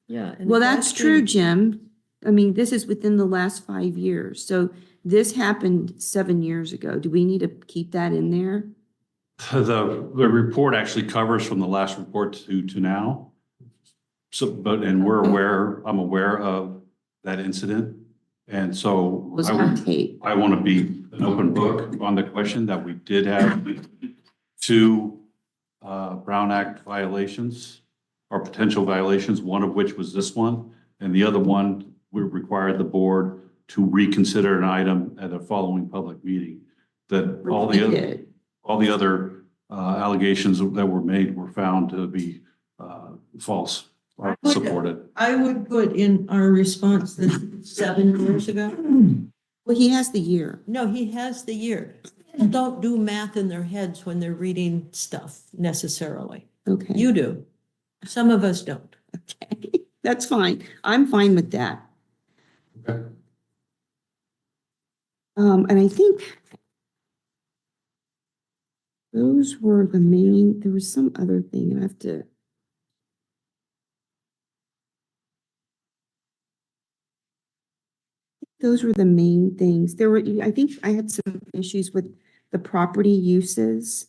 Yeah. and Well, if that's been- true, Jim. I mean, this is within the last 5 years. So this happened 7 years ago. Do we need to keep that in there? The report actually covers from the last report to now. So, I'm aware of that incident. And so Was on tape. I want to be an open book on the question that we did have 2 Brown Act violations or potential violations, one of which was this one. And the other one, we required the board to reconsider an item at a following public meeting. That all We the other. did. All the other allegations that were made were found to be false or supported. I would put in our response this 7 years ago. Well, he has the year. No, he has the year. People don't do math in their heads when they're reading stuff necessarily. Okay. You do. Some of us don't. Okay. That's fine. I'm fine with that. Okay. And I think those were the main, there was some other thing, and I have to. Those were the main things. There were, I think I had some issues with the property uses.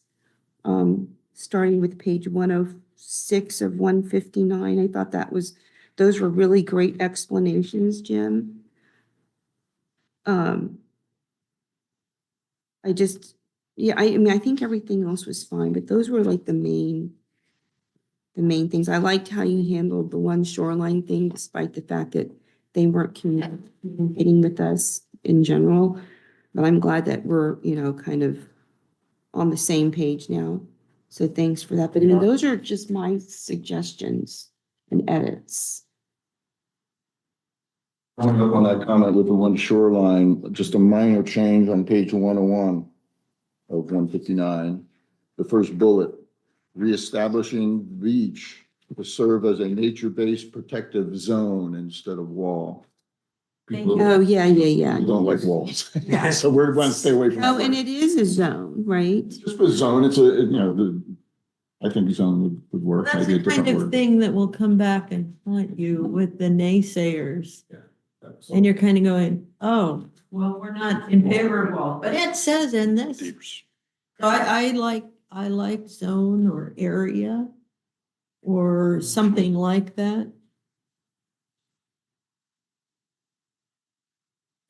Starting with page 106 of 159. I thought those were really great explanations, Jim. I just, yeah, I mean, I think everything else was fine, but those were like the main things. I liked how you handled the one shoreline thing, despite the fact that they weren't communicating with us in general. But I'm glad that we're, kind of on the same page now. So thanks for that. But I mean, those are just my suggestions and edits. Following up on that comment with the one shoreline, just a minor change on page 101 of 159. The first bullet, reestablishing beach to serve as a nature-based protective zone instead of wall. People Oh, yeah. don't like walls. Yeah. So we're going to stay away from Oh, that. and it is a zone, right? Just for zone, I think zone would work. That's Maybe a the kind different of word. thing that will come back and haunt you with the naysayers. And you're kind of going, oh, well, we're not in favor of wall, but it says in this. So I like zone or area or something like that.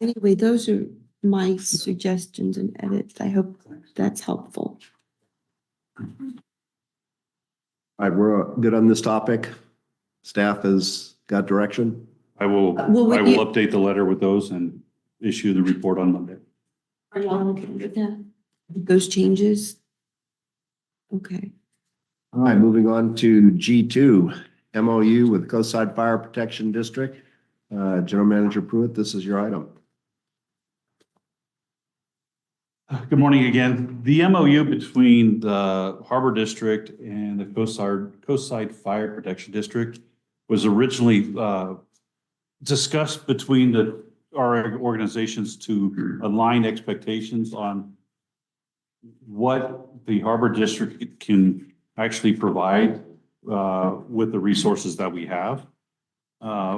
Anyway, those are my suggestions and edits. I hope that's helpful. All right, we're good on this topic. Staff has got direction. I will Well, update the letter with those and issue the report on Monday. Are y'all okay with that? Those changes? Okay. All right, moving on to G2, MOU with Coastside Fire Protection District. General Manager Pruitt, this is your item. Good morning again. The MOU between the Harbor District and the Coastside Fire Protection District was originally discussed between our organizations to align expectations on what the Harbor District can actually provide with the resources that we have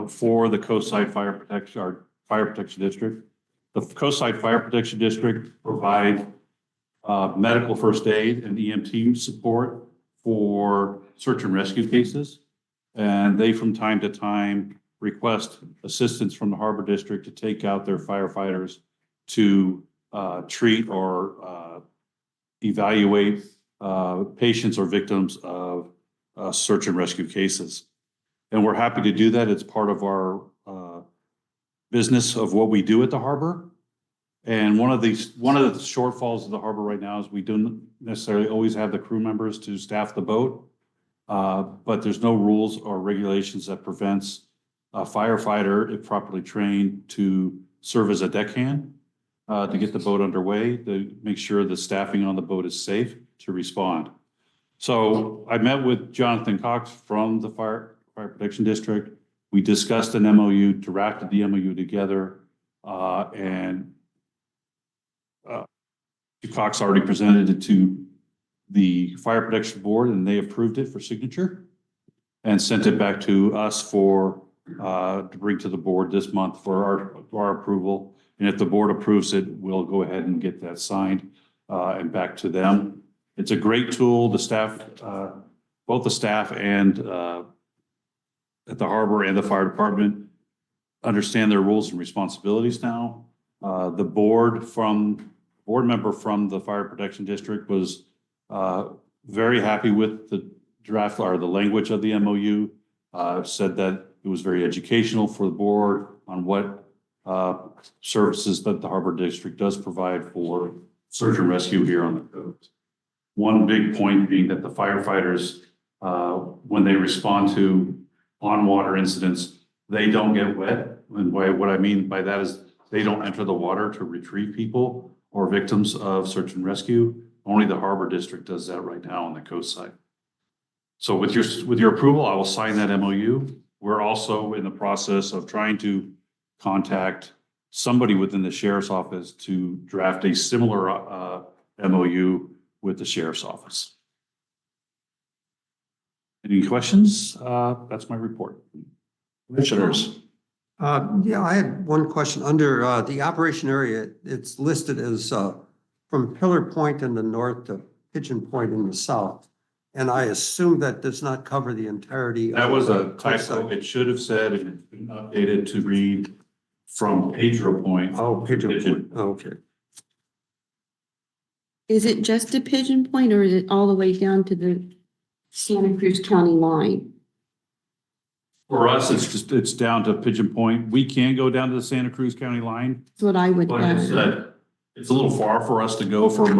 for the Coastside Fire Protection, our Fire Protection District. The Coastside Fire Protection District provide medical first aid and EMT support for search and rescue cases. And they, from time to time, request assistance from the Harbor District to take out their firefighters to treat or evaluate patients or victims of search and rescue cases. And we're happy to do that. It's part of our business of what we do at the Harbor. And one of the shortfalls of the Harbor right now is we don't necessarily always have the crew members to staff the boat. But there's no rules or regulations that prevents a firefighter, if properly trained, to serve as a deckhand, to get the boat underway, to make sure the staffing on the boat is safe to respond. So I met with Jonathan Cox from the Fire Protection District. We discussed an MOU, drafted the MOU together, and Cox already presented it to the Fire Protection Board, and they approved it for signature and sent it back to us to bring to the board this month for our approval. And if the board approves it, we'll go ahead and get that signed and back to them. It's a great tool. The staff, both the staff and at the Harbor and the fire department understand their roles and responsibilities now. The board member from the Fire Protection District was very happy with the draft or the language of the MOU. Said that it was very educational for the board on what services that the Harbor District does provide for search and rescue here on the coast. One big point being that the firefighters, when they respond to on-water incidents, they don't get wet. And what I mean by that is they don't enter the water to retrieve people or victims of search and rescue. Only the Harbor District does that right now on the coast side. So with your approval, I will sign that MOU. We're also in the process of trying to contact somebody within the sheriff's office to draft a similar MOU with the sheriff's office. Any questions? That's my report. Commissioners, Yeah, I had one question. Under the operation area, it's listed as from Pillar Point in the north to Pigeon Point in the south. And I assume that does not cover the entirety. That of was the a typo. coastline. It should have said, and it's been updated to read from Pedro Point. Oh, Pigeon Point. Oh, okay. Is it just a Pigeon Point or is it all the way down to the Santa Cruz County line? For us, it's down to Pigeon Point. We can go down to the Santa Cruz County line, That's what I would but add. it's a little far for us to go for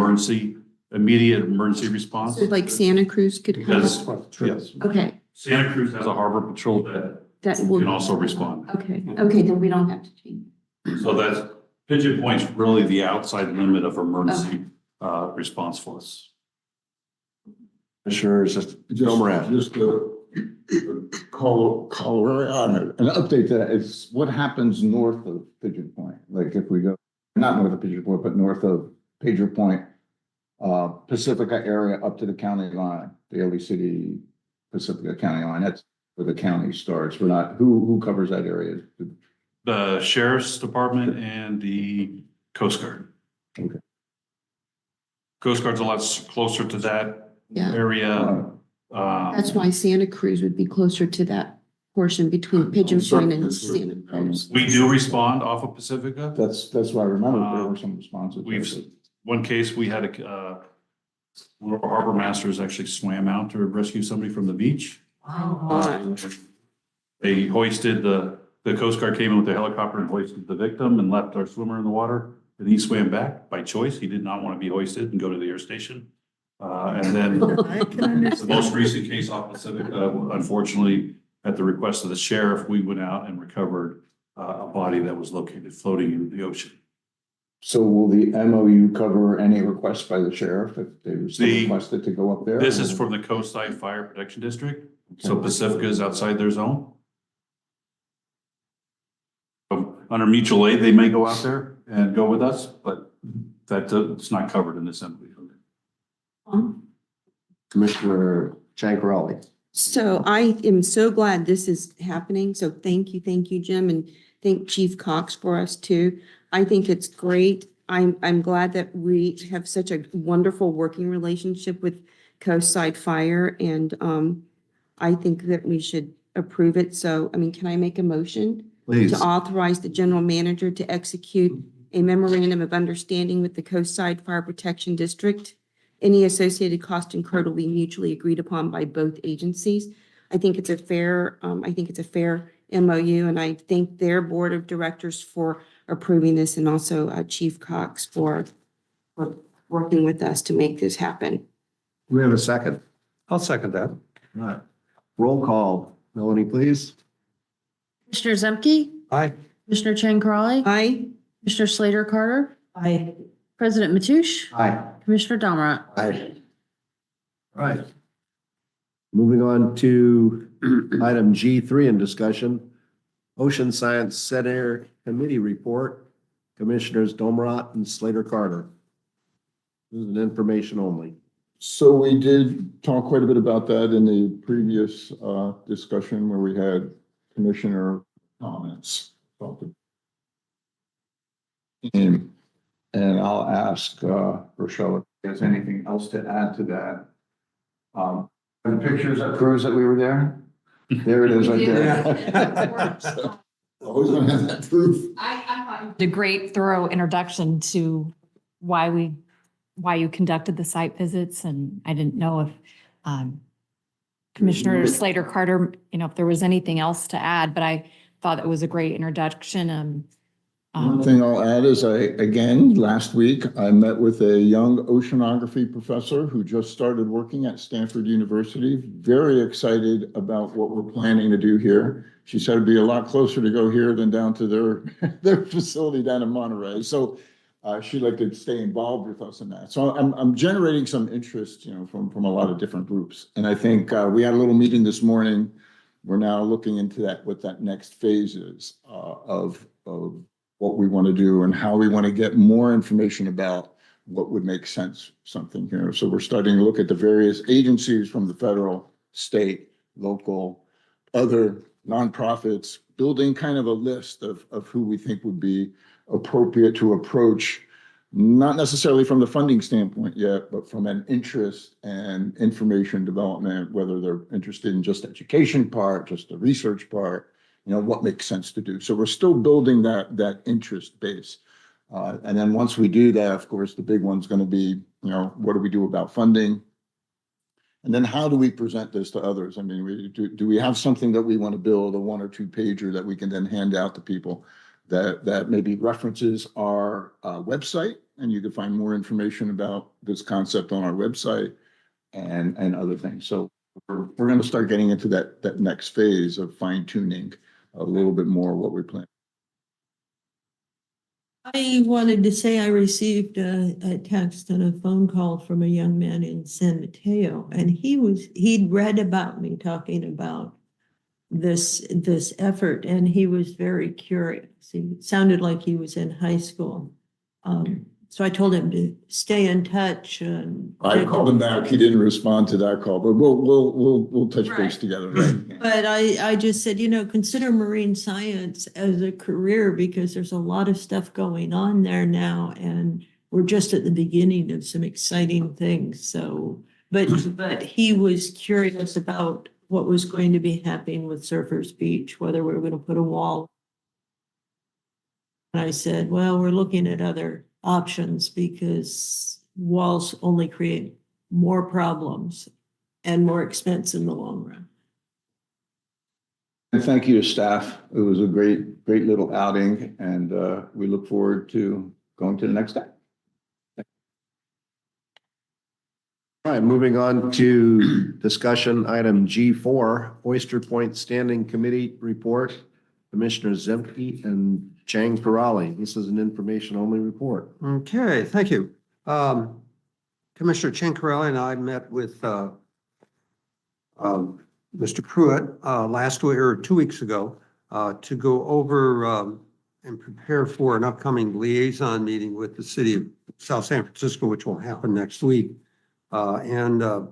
immediate emergency response. So like Santa Cruz could come. Because, yes, Okay, Santa Cruz has a harbor patrol that that can will, also respond. okay, then we don't have to change. So that's, Pigeon Point's really the outside limit of emergency response for us. Commissioners, Just, Domrat. just to call on it, an update that is what happens north of Pigeon Point? Like if we go, not north of Pigeon Point, but north of Pedro Point, Pacifica area up to the county line, the LA City Pacifica County line. That's where the county starts. We're not, who covers that area? The sheriff's department and the Coast Guard. Okay. Coast Guard's a lot closer to that Yeah, area. that's why Santa Cruz would be closer to that portion between Pigeon Point and Santa Cruz. We do respond off of Pacifica. That's why I remember there were some responses. One case, we had one of our harbor masters actually swam out to rescue somebody from the beach. They hoisted the Coast Guard came in with the helicopter and hoisted the victim and left our swimmer in the water. And he swam back by choice. He did not want to be hoisted and go to the air station. And then the most recent case off Pacific, unfortunately, at the request of the sheriff, we went out and recovered a body that was located floating in the ocean. So will the MOU cover any requests by the sheriff if they were The- requested to go up there? This is from the Coastside Fire Protection District. So Pacifica is outside their zone. So under mutual aid, they may go out there and go with us, but it's not covered in this MOU. Commissioner Chankrali. So I am so glad this is happening. So thank you, Jim, and thank Chief Cox for us too. I think it's great. I'm glad that we have such a wonderful working relationship with Coastside Fire, and I think that we should approve it. So, I mean, can I make a motion Please. to authorize the general manager to execute a memorandum of understanding with the Coastside Fire Protection District? Any associated cost incurred will be mutually agreed upon by both agencies. I think it's a fair MOU, and I thank their board of directors for approving this, and also Chief Cox for working with us to make this happen. Do we have a second? I'll second that. All right. Roll call. Melanie, please. Commissioner Zemke, Aye. Commissioner Chang Crawley, Aye. Commissioner Slater Carter, I, President Mateush, Aye. Commissioner Domrat. Aye. All right. Moving on to item G3 in discussion, Ocean Science Center Committee Report, Commissioners Domrat and Slater Carter. This is an information only. So we did talk quite a bit about that in the previous discussion where we had commissioner comments. And I'll ask Rochelle if there's anything else to add to that. The pictures that proves that we were there? There it is right there. So, always gonna have that proof. A great thorough introduction to why you conducted the site visits, and I didn't know if Commissioner Slater Carter, if there was anything else to add, but I thought it was a great introduction. One thing I'll add is last week, I met with a young oceanography professor who just started working at Stanford University, very excited about what we're planning to do here. She said it'd be a lot closer to go here than down to their facility down in Monterey. So she'd like to stay involved with us in that. So I'm generating some interest, from a lot of different groups. And I think we had a little meeting this morning. We're now looking into what that next phase is of what we want to do and how we want to get more information about what would make sense, something here. So we're starting to look at the various agencies from the federal, state, local, other nonprofits, building kind of a list of who we think would be appropriate to approach, not necessarily from the funding standpoint yet, but from an interest and information development, whether they're interested in just education part, just the research part, what makes sense to do. So we're still building that interest base. And then once we do that, of course, the big one's going to be, what do we do about funding? And then how do we present this to others? I mean, do we have something that we want to build, a 1 or 2 pager that we can then hand out to people that maybe references our website, and you can find more information about this concept on our website and other things. So we're going to start getting into that next phase of fine tuning a little bit more what we plan. I wanted to say I received a text and a phone call from a young man in San Mateo, and he'd read about me talking about this effort, and he was very curious. He sounded like he was in high school. So I told him to stay in touch. And I called him back. He didn't respond to that call, but we'll touch base Right. together. Right? But I just said, consider marine science as a career, because there's a lot of stuff going on there now, and we're just at the beginning of some exciting things. So, but he was curious about what was going to be happening with Surfers Beach, whether we were going to put a wall. And I said, well, we're looking at other options, because walls only create more problems and more expense in the long run. And thank you to staff. It was a great little outing, and we look forward to going to the next step. All right, moving on to discussion item G4, Oyster Point Standing Committee Report, Commissioners Zemke and Chang Parali. This is an information-only report. Okay, thank you. Commissioner Chincarelli and I met with Mr. Pruitt last week or 2 weeks ago to go over and prepare for an upcoming liaison meeting with the city of South San Francisco, which will happen next week. And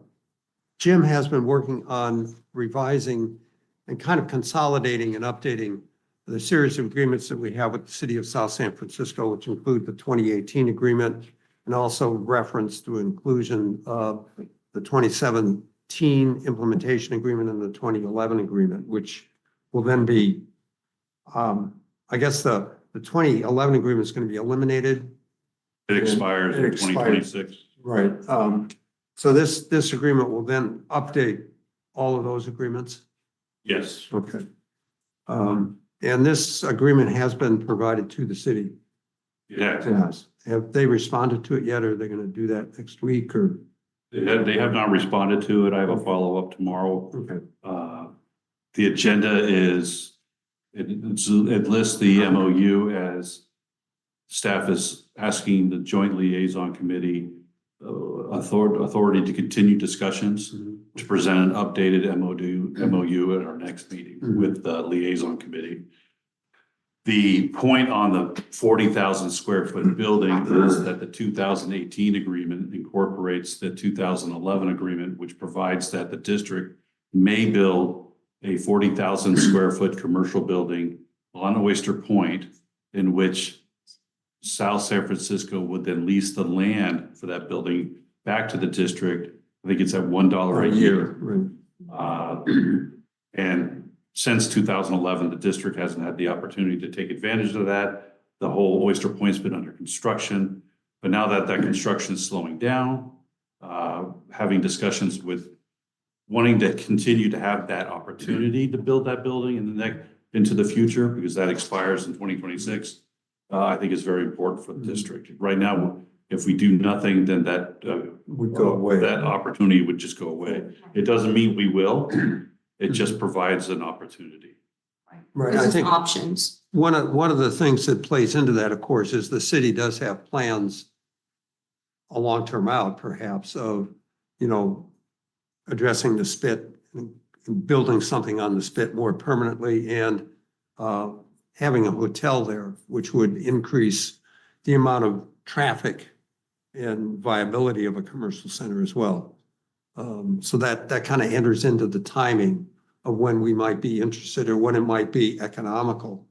Jim has been working on revising and kind of consolidating and updating the series of agreements that we have with the city of South San Francisco, which include the 2018 agreement and also reference to inclusion of the 2017 implementation agreement and the 2011 agreement, which will then be, I guess the 2011 agreement is going to be eliminated. It expires in It expires. 2026. Right. So this agreement will then update all of those agreements. Yes. Okay. And this agreement has been provided to the city. Yeah. Yes. Have they responded to it yet? Or are they going to do that next week or? They have not responded to it. I have a follow-up tomorrow. Okay. The agenda is, it lists the MOU as staff is asking the joint liaison committee authority to continue discussions, to present an updated MOU at our next meeting with the liaison committee. The point on the 40,000 square foot building is that the 2018 agreement incorporates the 2011 agreement, which provides that the district may build a 40,000 square foot commercial building on Oyster Point, in which South San Francisco would then lease the land for that building back to the district. I think it's at $1 a year. Right. And since 2011, the district hasn't had the opportunity to take advantage of that. The whole Oyster Point's been under construction, but now that construction is slowing down, having discussions with wanting to continue to have that opportunity to build that building into the future, because that expires in 2026. I think is very important for the district. Right now, if we do nothing, then that Would go away. That opportunity would just go away. It doesn't mean we will. It just provides an opportunity. Right. This I is think options. one of the things that plays into that, of course, is the city does have plans a long-term out, perhaps, of, addressing the spit and building something on the spit more permanently. And having a hotel there, which would increase the amount of traffic and viability of a commercial center as well. So that kind of enters into the timing of when we might be interested or when it might be economical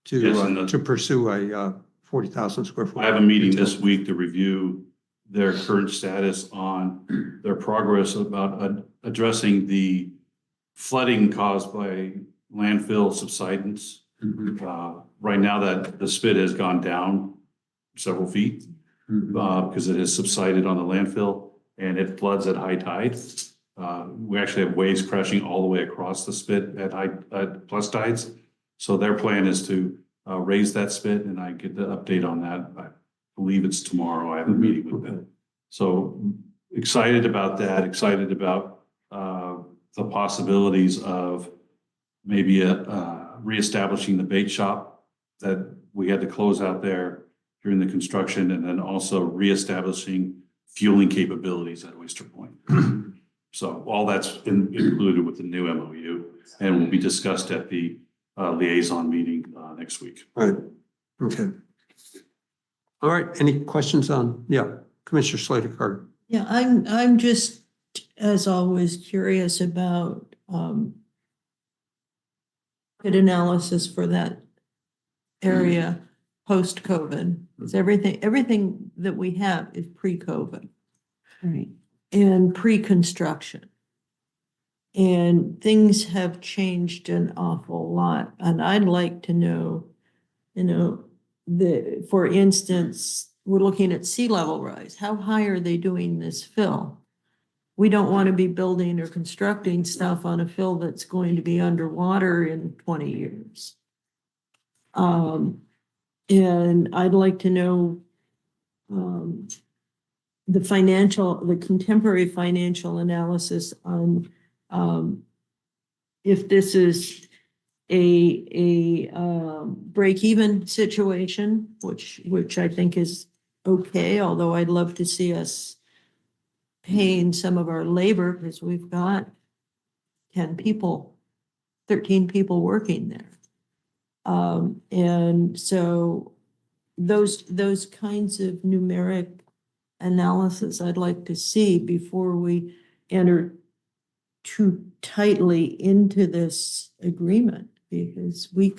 Yes, and to pursue a 40,000 square foot. I have a meeting this week to review their current status on their progress about addressing the flooding caused by landfill subsidence. Right now that the spit has gone down several feet because it has subsided on the landfill and it floods at high tide. We actually have waves crashing all the way across the spit at plus tides. So their plan is to raise that spit, and I get the update on that. I believe it's tomorrow. I have a meeting with them. So excited about that, excited about the possibilities of maybe reestablishing the bait shop that we had to close out there during the construction, and then also reestablishing fueling capabilities at Oyster Point. So all that's included with the new MOU and will be discussed at the liaison meeting next week. Right. Okay. All right. Any questions on, Commissioner Slater Carter? Yeah, I'm just, as always, curious about market analysis for that area post-COVID. Because everything that we have is pre-COVID Right. and pre-construction. And things have changed an awful lot. And I'd like to know, for instance, we're looking at sea level rise. How high are they doing this fill? We don't want to be building or constructing stuff on a fill that's going to be underwater in 20 years. And I'd like to know the contemporary financial analysis on if this is a break-even situation, which I think is okay, although I'd love to see us paying some of our labor because we've got 13 people working there. And so those kinds of numeric analysis I'd like to see before we enter too tightly into this agreement, because we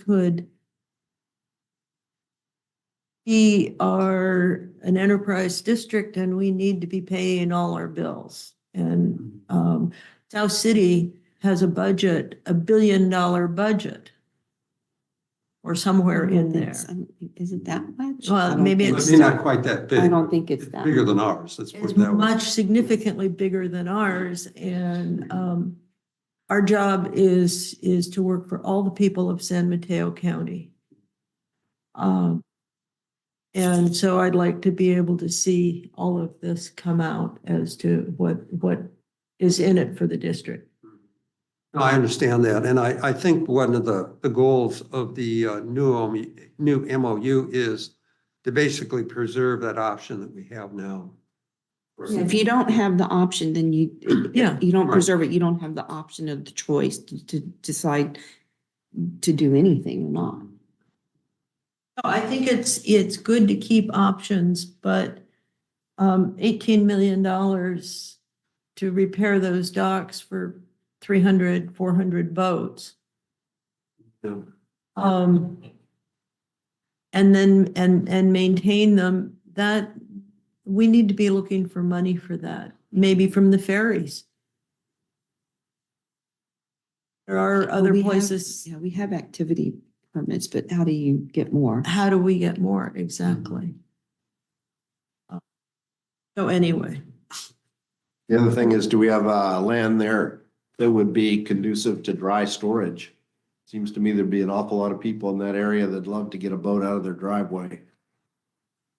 are an enterprise district and we need to be paying all our bills. And South City has a budget, $1 billion budget, or somewhere in there. Is it that much? Well, maybe it's not quite that big. I don't think it's that. Bigger than ours. Let's put It's it that way. much significantly bigger than ours, and our job is to work for all the people of San Mateo County. And so I'd like to be able to see all of this come out as to what is in it for the district. No, I understand that. And I think one of the goals of the new MOU is to basically preserve that option that we have now. Yeah, if you don't have the option, then you don't Right. preserve it. You don't have the option of the choice to decide to do anything or not. I think it's good to keep options, but $18 million to repair those docks for 300, 400 boats. Yeah. And then, and maintain them, that we need to be looking for money for that, maybe from the ferries. There are other We have- places. Yeah, we have activity permits, but how do you get more? How do we get more? Exactly. So anyway, The other thing is, do we have land there that would be conducive to dry storage? Seems to me there'd be an awful lot of people in that area that'd love to get a boat out of their driveway.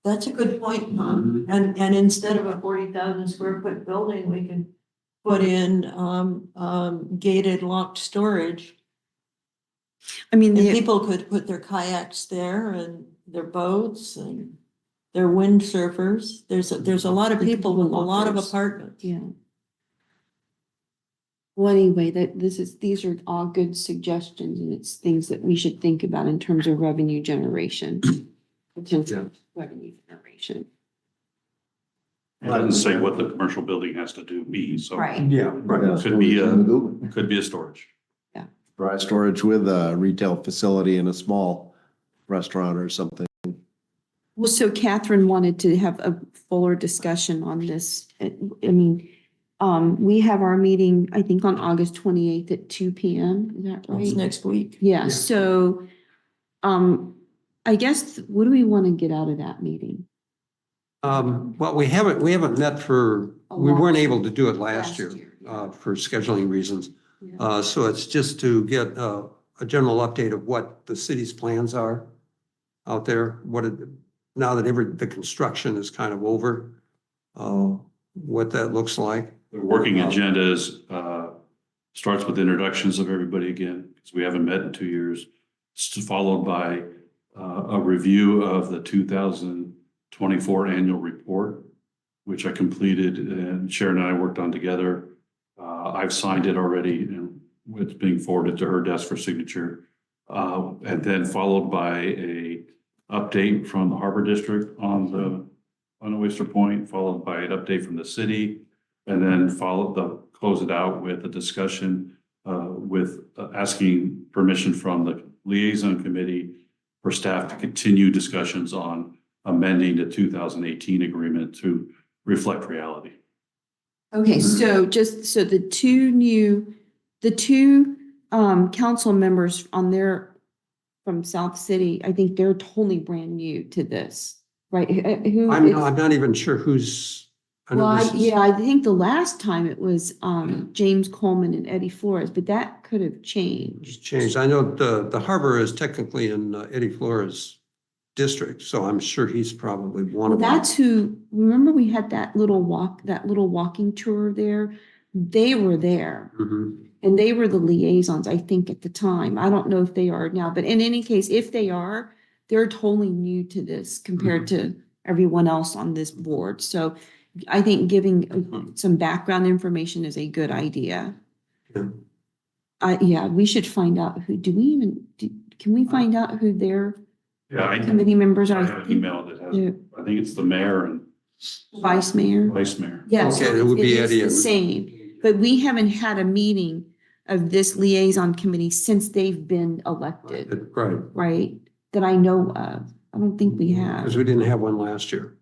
that's a good point, Tom. And instead of a 40,000 square foot building, we can put in gated locked storage. I mean, And people could put their kayaks there and their boats and their windsurfers. There's a lot of people with a lot of apartments. yeah. Well, anyway, these are all good suggestions and it's things that we should think about in terms of revenue generation. Potential revenue generation. It doesn't say what the commercial building has to be, so. Yeah, right. Could be a storage. Dry storage with a retail facility and a small restaurant or something. Well, so Catherine wanted to have a fuller discussion on this. I mean, we have our meeting, I think, on August 28th at 2 p.m. Is that It's right? next week. Yeah, so, I guess, what do we want to get out of that meeting? Well, we haven't met we weren't able to do it last year, for scheduling reasons. Yeah. So it's just to get, a general update of what the city's plans are out there, now that the construction is kind of over, what that looks like. The working agenda is, starts with introductions of everybody again, because we haven't met in 2 years. It's followed by a review of the 2024 annual report, which I completed and Sharon and I worked on together. I've signed it already and it's being forwarded to her desk for signature. And then followed by a update from the Harbor District on Oyster Point, followed by an update from the city, and then close it out with a discussion with asking permission from the liaison committee for staff to continue discussions on amending the 2018 agreement to reflect reality. Okay, so the two council members from South City, I think they're totally brand new to this, right? I'm not even sure who's. I think the last time it was James Coleman and Eddie Flores, but that could have changed. I know the harbor is technically in Eddie Flores' district, so I'm sure he's probably one Well, of them. that's who, remember we had that little walking tour there? They were there. Mhm. And they were the liaisons, I think, at the time. I don't know if they are now, but in any case, if they are, they're totally new to this compared to everyone else on this board. So I think giving some background information is a good idea. Yeah. We should find out can we find out who their Yeah, committee members I are? have an email that has, Yeah. I think it's the mayor and Vice mayor? vice mayor. Yeah, Okay, so it would be is Eddie the and- same, but we haven't had a meeting of this liaison committee since they've been elected, Right, right? That I know of. I don't think we have. because we didn't have one last year.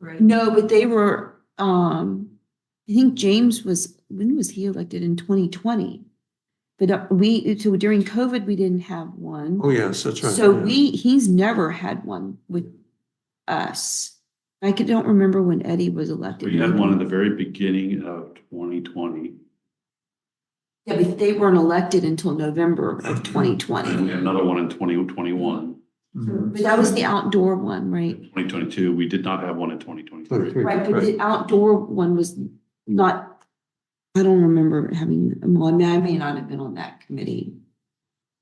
Right. No, but they were, I think when was he elected? In 2020? But so during COVID, we didn't have one. Oh, yes, that's right. So yeah. he's never had one with us. Don't remember when Eddie was elected. We had one in the very beginning of 2020. Yeah, but they weren't elected until November of And 2020. we had another one in 2021. But that was the outdoor one, right? 2022, we did not have one in 2023. Right, but the outdoor one was not, I don't remember having, well, I may not have been on that committee.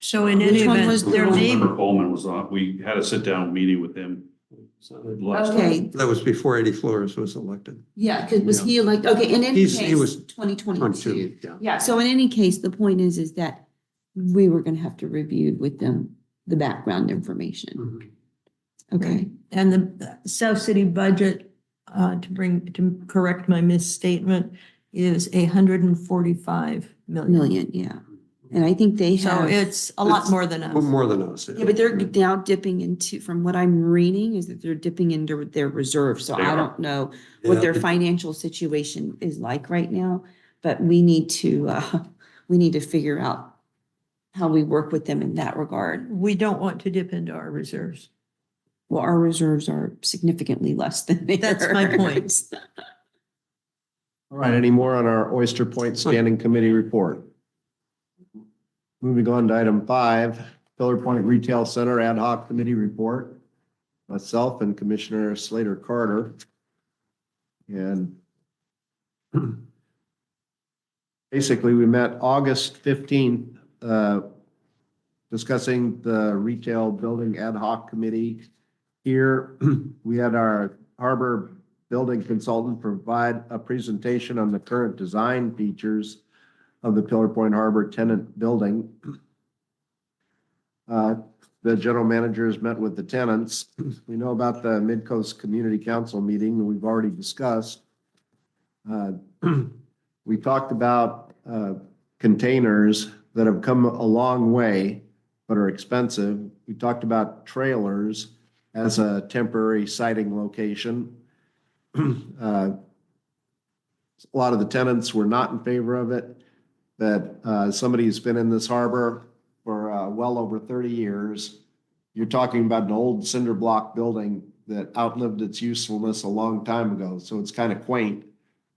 So in any Which one event, was their the- name, Member Coleman was on, we had a sit down meeting with him. last Okay, time. That was before Eddie Flores was elected. yeah, because was he elected? Okay, in any He case, was 2022. 22, yeah. Yeah, so in any case, the point is that we were gonna have to review with them the background information. Mhm. Okay, and the South City budget, to correct my misstatement, is 145 million. million, yeah. And I think they So have. it's a lot more than Well, us. more than us. Yeah, but they're now dipping into, from what I'm reading, is that they're dipping into their reserves. So They I are. don't know what their Yeah. financial situation is like right now. But we need to figure out how we work with them in that regard. We don't want to dip into our reserves. Well, our reserves are significantly less than theirs. That's my point. All right, any more on our Oyster Point Standing Committee report? Moving on to item 5, Pillar Point Retail Center Ad Hoc Committee report. Myself and Commissioner Slater Carter. And basically, we met August 15th, discussing the Retail Building Ad Hoc Committee. Here, we had our harbor building consultant provide a presentation on the current design features of the Pillar Point Harbor tenant building. The general manager has met with the tenants. We know about the Midcoast Community Council meeting that we've already discussed. We talked about containers that have come a long way but are expensive. We talked about trailers as a temporary siting location. A lot of the tenants were not in favor of it, that somebody who's been in this harbor for well over 30 years. You're talking about an old cinder block building that outlived its usefulness a long time ago. So it's kind of quaint,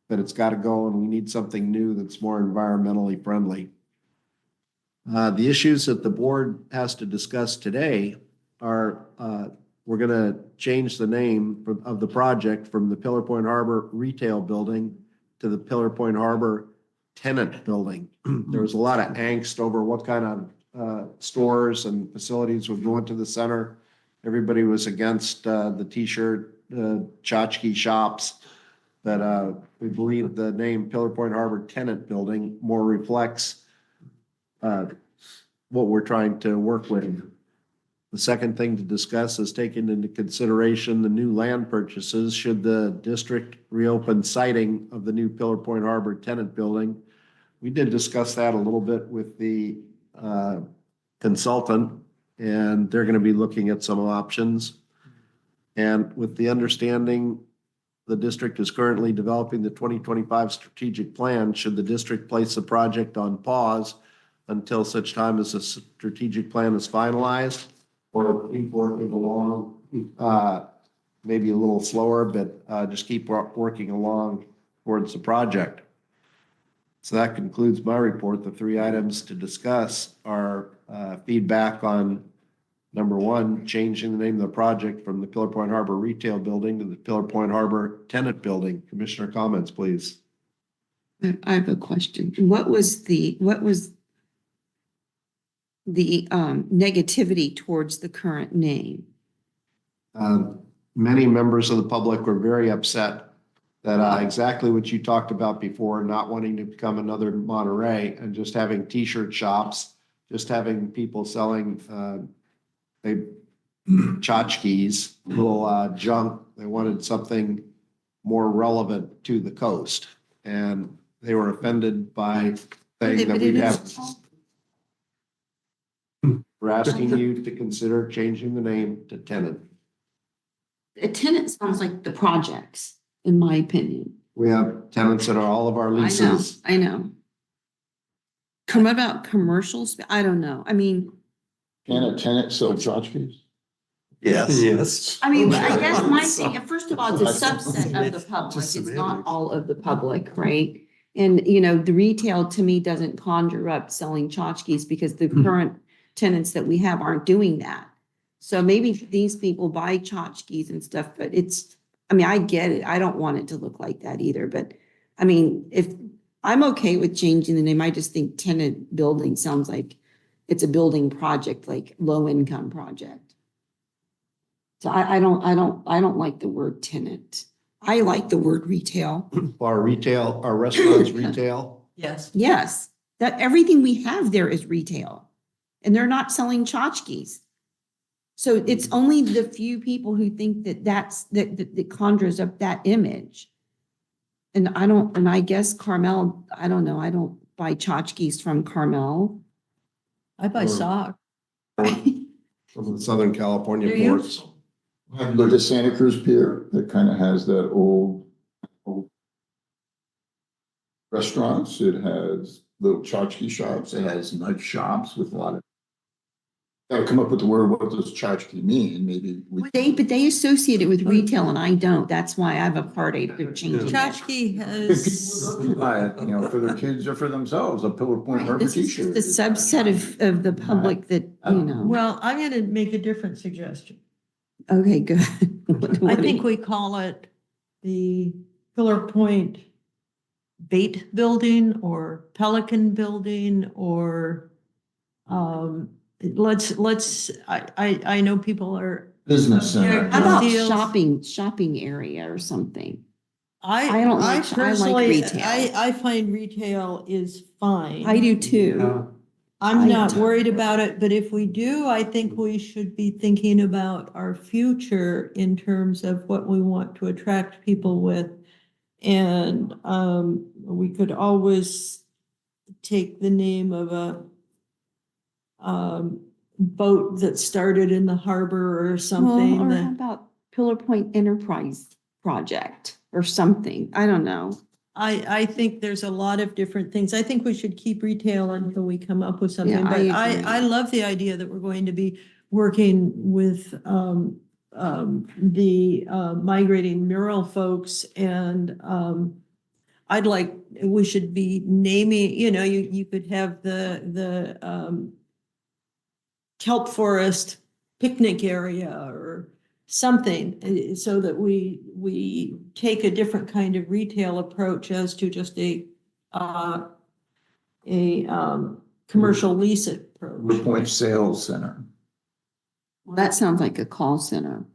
but it's got to go, and we need something new that's more environmentally friendly. The issues that the board has to discuss today are we're going to change the name of the project from the Pillar Point Harbor Retail Building to the Pillar Point Harbor Tenant Building. There was a lot of angst over what kind of stores and facilities would go into the center. Everybody was against the t-shirt tchotchke shops. That we believe the name Pillar Point Harbor Tenant Building more reflects what we're trying to work with. The second thing to discuss is taking into consideration the new land purchases should the district reopen siting of the new Pillar Point Harbor Tenant Building. We did discuss that a little bit with the consultant, and they're going to be looking at some options. And with the understanding the district is currently developing the 2025 strategic plan, should the district place the project on pause until such time as the strategic plan is finalized, or keep working along, maybe a little slower, but just keep working along towards the project. So that concludes my report. The three items to discuss are feedback on number one, changing the name of the project from the Pillar Point Harbor Retail Building to the Pillar Point Harbor Tenant Building. Commissioner comments, please. I have a question. What was the negativity towards the current name? Many members of the public were very upset that exactly what you talked about before, not wanting to become another Monterey and just having t-shirt shops, just having people selling tchotchkes, little junk. They wanted something more relevant to the coast. And they were offended by saying that we'd have. We're asking you to consider changing the name to tenant. A tenant sounds like the projects, in my opinion. We have tenants that are all of our leases. I know. Come about commercials? I don't know. I mean. Can a tenant sell tchotchkes? Yes. I mean, I guess my thing, first of all, it's a subset of the It's public. just It's not semantics. all of the public, right? And, you know, the retail to me doesn't conjure up selling tchotchkes because the current tenants that we have aren't doing that. So maybe these people buy tchotchkes and stuff, but I mean, I get it. I don't want it to look like that either. But I mean, if I'm okay with changing the name, I just think tenant building sounds like it's a building project, like low income project. So I don't like the word tenant. I like the word retail. Our restaurants retail. Yes. Yes, that everything we have there is retail. And they're not selling tchotchkes. So it's only the few people who think that conjures up that image. And I guess Carmel, I don't know, I don't buy tchotchkes from Carmel. I buy Or- sock. From the Southern California Do you? ports. Have you looked at Santa Cruz Pier? That kind of has that old restaurants. It has little tchotchke shops. It has nice shops with a lot of. Gotta come up with the word, what does tchotchke mean? Maybe we. But they associate it with retail and I don't. That's why I have a party to change it. Tchotchke If has, people buy it, for their kids or for themselves, a Pillar Point Harbor This is t-shirt. the subset of the public that, you know. well, I'm going to make a different suggestion. Okay, good. I think we call it the Pillar Point Bait Building or Pelican Building or I know people are. Business center. How about Deals. shopping area or something? I don't I like- I like personally, retail. I find retail is fine. I do too. I'm I not don't. worried about it, but if we do, I think we should be thinking about our future in terms of what we want to attract people with. And we could always take the name of a boat that started in the harbor or something. Well, or how that- about Pillar Point Enterprise Project or something? I don't know. I think there's a lot of different things. I think we should keep retail until we come up with something. Yeah, I But I agree. love the idea that we're going to be working with the migrating mural folks and we should be naming, you could have the kelp forest picnic area or something, so that we take a different kind of retail approach as to just a commercial lease approach. Point Sales Center. Well, that sounds like a call center.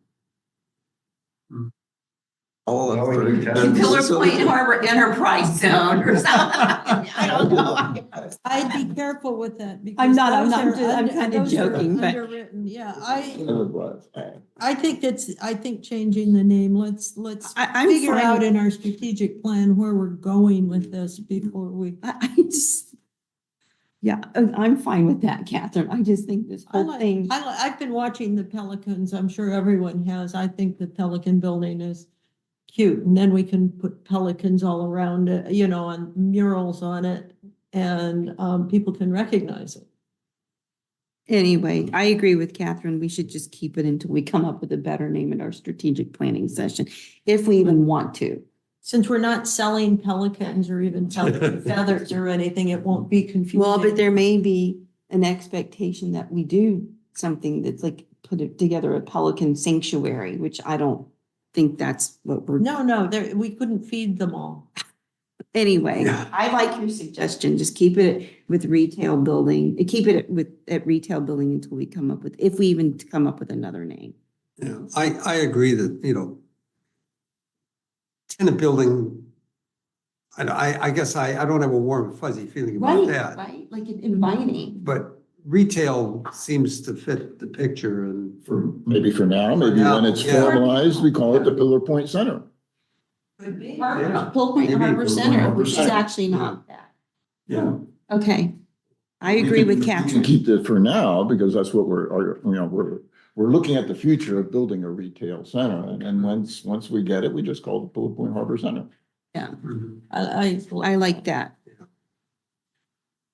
All of Pillar Point Harbor Enterprise Zone or something. I don't know. I'd be careful with that because I'm not those are I'm under- kind of those are joking, but. underwritten. Yeah, I think changing the name, let's I'm figure fine out with- in our strategic plan where we're going with this before we. I just, yeah, I'm fine with that, Catherine. I just think this whole thing. I've been watching the Pelicans. I'm sure everyone has. I think the Pelican building is cute. And then we can put pelicans all around it, on murals on it, and people can recognize it. Anyway, I agree with Catherine. We should just keep it until we come up with a better name at our strategic planning session, if we even want to. Since we're not selling pelicans or even pelican feathers or anything, it won't be confusing. Well, but there may be an expectation that we do something that's like put it together a pelican sanctuary, which I don't think that's what we're. No, we couldn't feed them all. Anyway, I like your suggestion. Just keep it with retail building, keep it at retail building until we come up with, if we even come up with another name. Yeah, I agree that, tenant building, I guess I don't have a warm fuzzy feeling about that. Right, like inviting. But retail seems to fit the picture and Maybe for now, maybe when it's Yeah. formalized, we call it the Pillar Point Center. Yeah. Pull Point Maybe Harbor Pull Center, Point which is Harbor actually not that. yeah. Okay. I agree with We can Catherine. keep that for now because that's what we're looking at the future of building a retail center. And once we get it, we just call it the Pillar Point Harbor Center. Yeah, I I like that.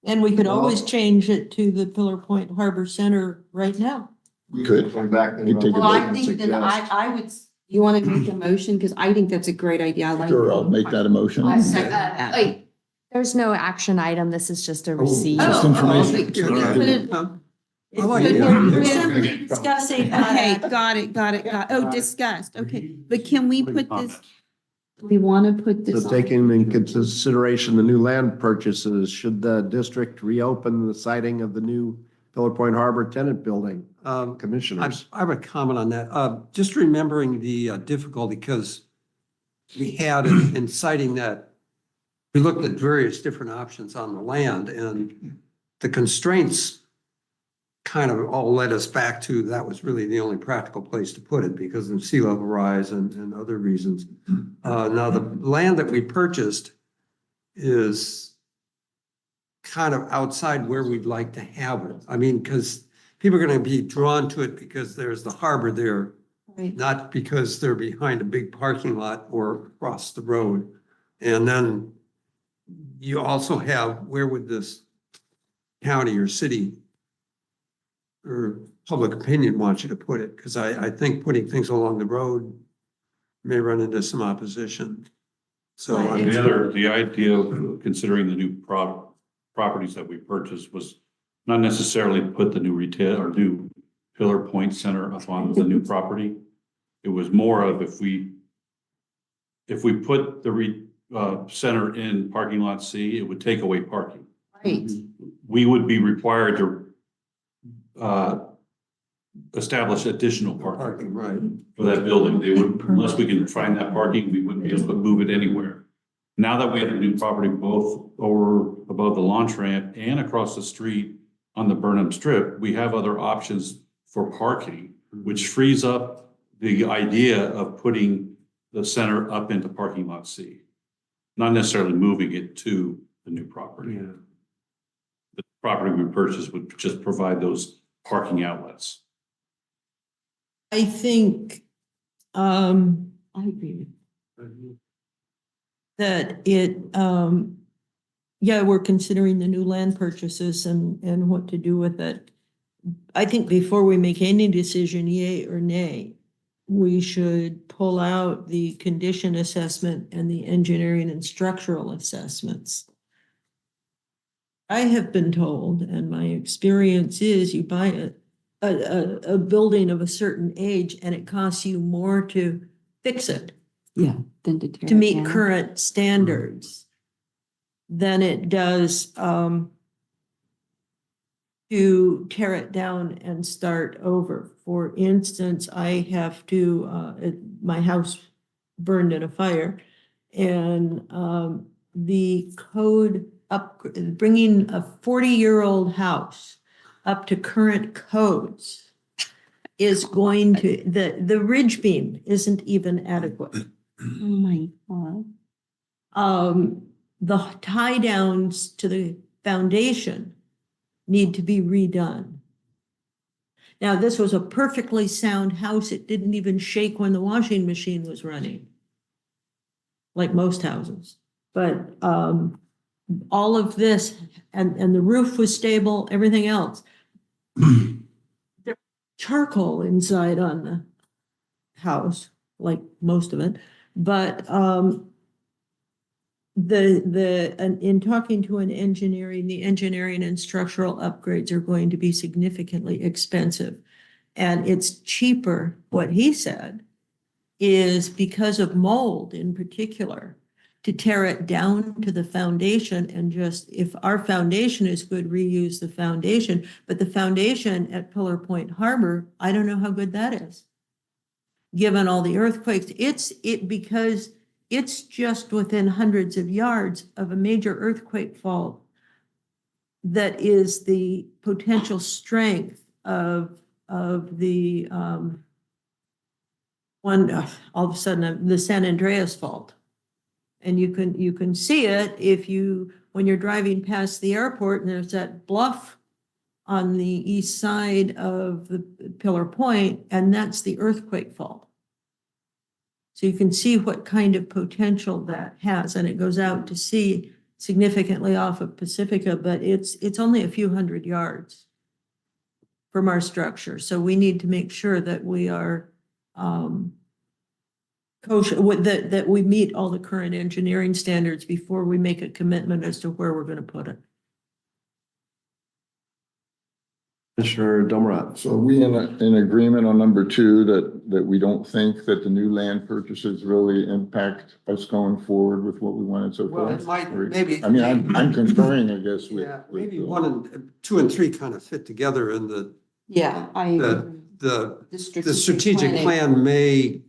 and we could always change it to the Pillar Point Harbor Center right now. We could. Going back. You take Well, a I think that I would, you want to make a motion? Because I think that's a great idea. I like. Sure, I'll make that a motion. I second that. Wait, there's no action item. This is just a receipt. Just Oh, information. okay. Can we put it- I like We're it. we're simply discussing. Okay, got it. Oh, discussed. Okay, but can we put this? We want to put this. So on- taking in consideration the new land purchases, should the district reopen the siting of the new Pillar Point Harbor tenant building? Commissioners. I have a comment on that. Just remembering the difficulty, because we had in citing that, we looked at various different options on the land, and the constraints kind of all led us back to that was really the only practical place to put it because of sea level rise and other reasons. Now, the land that we purchased is kind of outside where we'd like to have it. I mean, because people are going to be drawn to it because there's the harbor there, Right. not because they're behind a big parking lot or across the road. And then you also have, where would this county or city or public opinion want you to put it? Because I think putting things along the road may run into some opposition. So Right. The idea of considering the new properties that we purchased was not necessarily to put the new retail or new Pillar Point Center up on the new property. It was more of if we put the center in parking lot C, it would take away parking. Right. We would be required to establish additional parking Parking, right. for that building. They would, unless we can find that parking, we wouldn't be able to move it anywhere. Now that we have a new property both over above the launch ramp and across the street on the Burnham Strip, we have other options for parking, which frees up the idea of putting the center up into parking lot C, not necessarily moving it to the new property. Yeah. The property we purchased would just provide those parking outlets. I think, I agree. that it, yeah, we're considering the new land purchases and what to do with it. I think before we make any decision, yay or nay, we should pull out the condition assessment and the engineering and structural assessments. I have been told, and my experience is, you buy a building of a certain age and it costs you more to fix it, Yeah, then to tear to it meet down. current standards than it does to tear it down and start over. For instance, I have to, my house burned in a fire, and the code up, bringing a 40-year-old house up to current codes is going to, the ridge beam isn't even adequate. Oh my God. The tie downs to the foundation need to be redone. Now, this was a perfectly sound house. It didn't even shake when the washing machine was running, like most houses. But all of this, and the roof was stable, everything else. There's charcoal inside on the house, like most of it. But in talking to an engineering, the engineering and structural upgrades are going to be significantly expensive. And it's cheaper, what he said, is because of mold in particular, to tear it down to the foundation and just, if our foundation is good, reuse the foundation. But the foundation at Pillar Point Harbor, I don't know how good that is. Given all the earthquakes, because it's just within hundreds of yards of a major earthquake fault that is the potential strength of the one, all of a sudden, the San Andreas fault. And you can see it when you're driving past the airport and there's that bluff on the east side of the Pillar Point, and that's the earthquake fault. So you can see what kind of potential that has, and it goes out to sea significantly off of Pacifica, but it's only a few hundred yards from our structure. So we need to make sure that we are kosher, that we meet all the current engineering standards before we make a commitment as to where we're going to put it. Commissioner Domrat. So are we in agreement on number 2 that we don't think that the new land purchases really impact us going forward with what we wanted so far? Well, it might, maybe. I mean, I'm concurring, I guess, with. Yeah, maybe 1 and 2 and 3 kind of fit together in the, Yeah, I agree. the strategic planning. plan may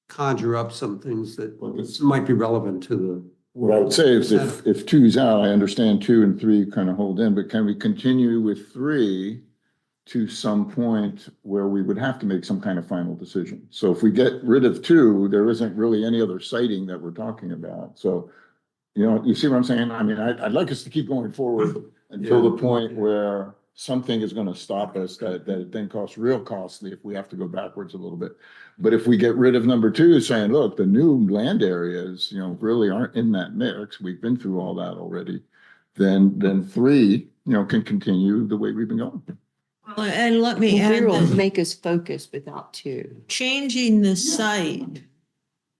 conjure up some things that might be relevant to the. What I would say is if 2's out, I understand 2 and 3 kind of hold in, but can we continue with 3 to some point where we would have to make some kind of final decision? So if we get rid of 2, there isn't really any other siting that we're talking about. So, you see what I'm saying? I mean, I'd like us to keep going forward until the point where something is going to stop us that it then costs real costly if we have to go backwards a little bit. But if we get rid of number 2, saying, look, the new land areas, really aren't in that mix. We've been through all that already. Then 3, can continue the way we've been going. Well, and let me add It will that make us focus without 2. changing the site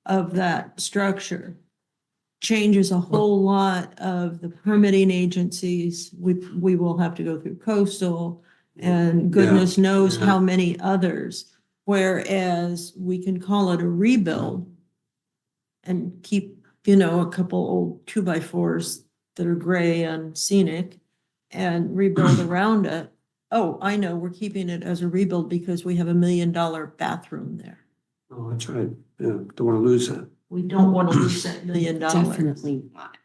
of that structure changes a whole lot of the permitting agencies. We will have to go through coastal and goodness knows how many others. Whereas we can call it a rebuild and keep, a couple old 2x4s that are gray and scenic and rebuild around it. Oh, I know, we're keeping it as a rebuild because we have $1 million bathroom there. Oh, that's right. Yeah, don't want to lose that. We don't want to lose that $1 million. Definitely not.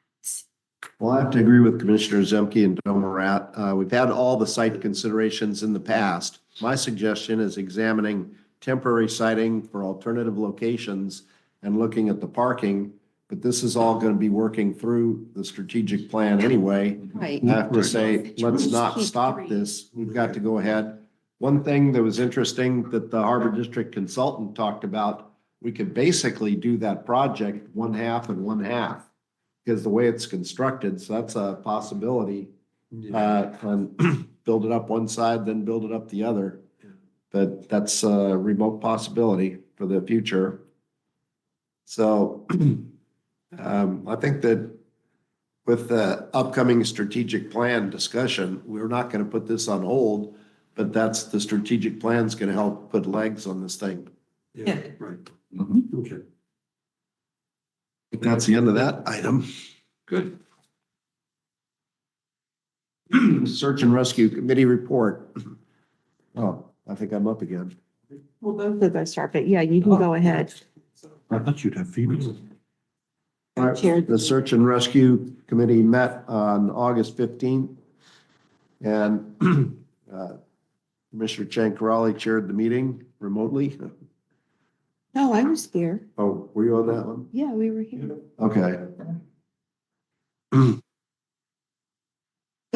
Well, I have to agree with Commissioner Zemke and Domerat. We've had all the site considerations in the past. My suggestion is examining temporary siting for alternative locations and looking at the parking. But this is all going to be working through the strategic plan anyway. Right. I have to Right. say, let's not Keep stop three. this. We've got to go ahead. One thing that was interesting that the Harbor District consultant talked about, we could basically do that project 1/2 and 1/2 because the way it's constructed, so that's a possibility. And build it up one side, then build it up the other. But that's a remote possibility for the future. So I think that with the upcoming strategic plan discussion, we're not going to put this on hold, but that's the strategic plan is going to help put legs on this thing. Yeah, right. Okay, That's the end of that item. good. Search and Rescue Committee report. Oh, I think I'm up again. Well, both of us are, but yeah, you can go ahead. I thought you'd have Phoebe. All right, Chaired the Search and Rescue Committee met on August 15th. And Commissioner Chankrali chaired the meeting remotely. No, I was here. Oh, were you on that one? Yeah, we were here. Okay.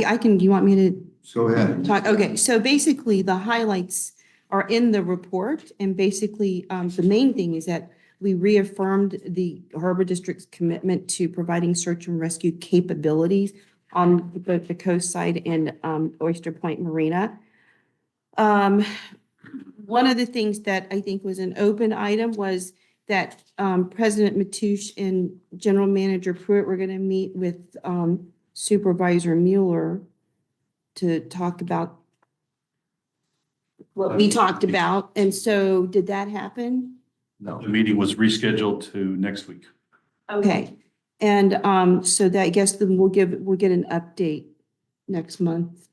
I can, do you want me to Go ahead. talk? Okay, so basically the highlights are in the report. And basically, the main thing is that we reaffirmed the Harbor District's commitment to providing search and rescue capabilities on both the coast side and Oyster Point Marina. One of the things that I think was an open item was that President Mateusz and General Manager Pruitt were going to meet with Supervisor Mueller to talk about what we talked about. And so did that happen? No. The meeting was rescheduled to next week. Okay. And so that I guess then we'll get an update next month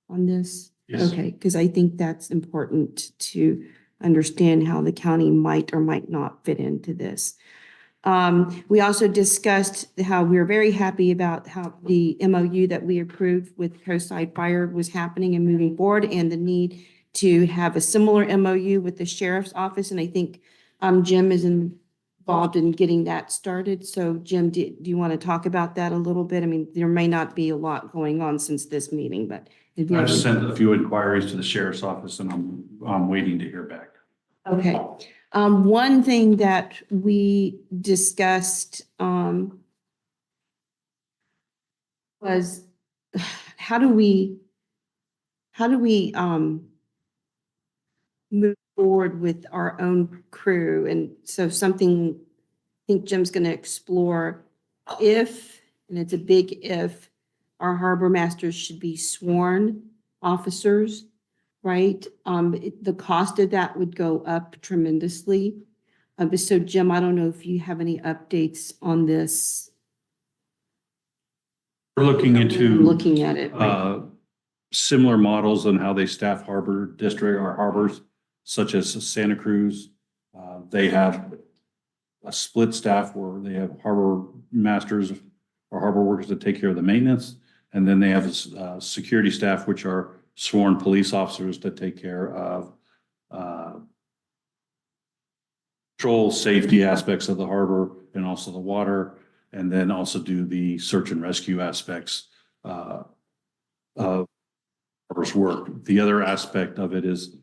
on this. Yes. Okay, because I think that's important to understand how the county might or might not fit into this. We also discussed how we were very happy about how the MOU that we approved with Coastside Fire was happening and moving forward, and the need to have a similar MOU with the sheriff's office. And I think Jim is involved in getting that started. So Jim, do you want to talk about that a little bit? I mean, there may not be a lot going on since this meeting, but. I've sent a few inquiries to the sheriff's office and I'm waiting to hear back. Okay. One thing that we discussed was how do we move forward with our own crew? And so something I think Jim's going to explore if, and it's a big if, our harbor masters should be sworn officers, right? The cost of that would go up tremendously. So Jim, I don't know if you have any updates on this. We're looking into Looking at it. Right? similar models on how they staff harbor district or harbors, such as Santa Cruz. They have a split staff where they have harbor masters or harbor workers that take care of the maintenance. And then they have a security staff, which are sworn police officers that take care of control safety aspects of the harbor and also the water, and then also do the search and rescue aspects of harbor's work. The other aspect of it is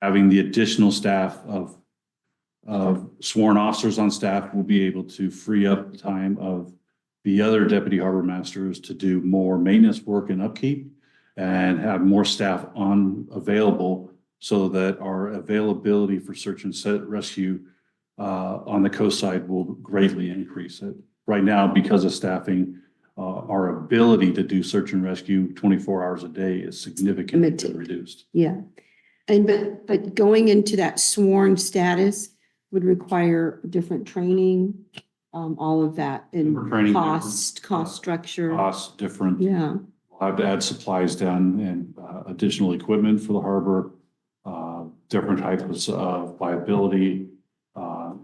having the additional staff of sworn officers on staff will be able to free up the time of the other deputy harbor masters to do more maintenance work and upkeep and have more staff available so that our availability for search and rescue on the coast side will greatly increase it. Right now, because of staffing, our ability to do search and rescue 24 hours a day is significantly reduced. Yeah. And but going into that sworn status would require different training, all of that, and Different training, cost structure. Costs different. Yeah. I'll have to add supplies down and additional equipment for the harbor, different types of liability,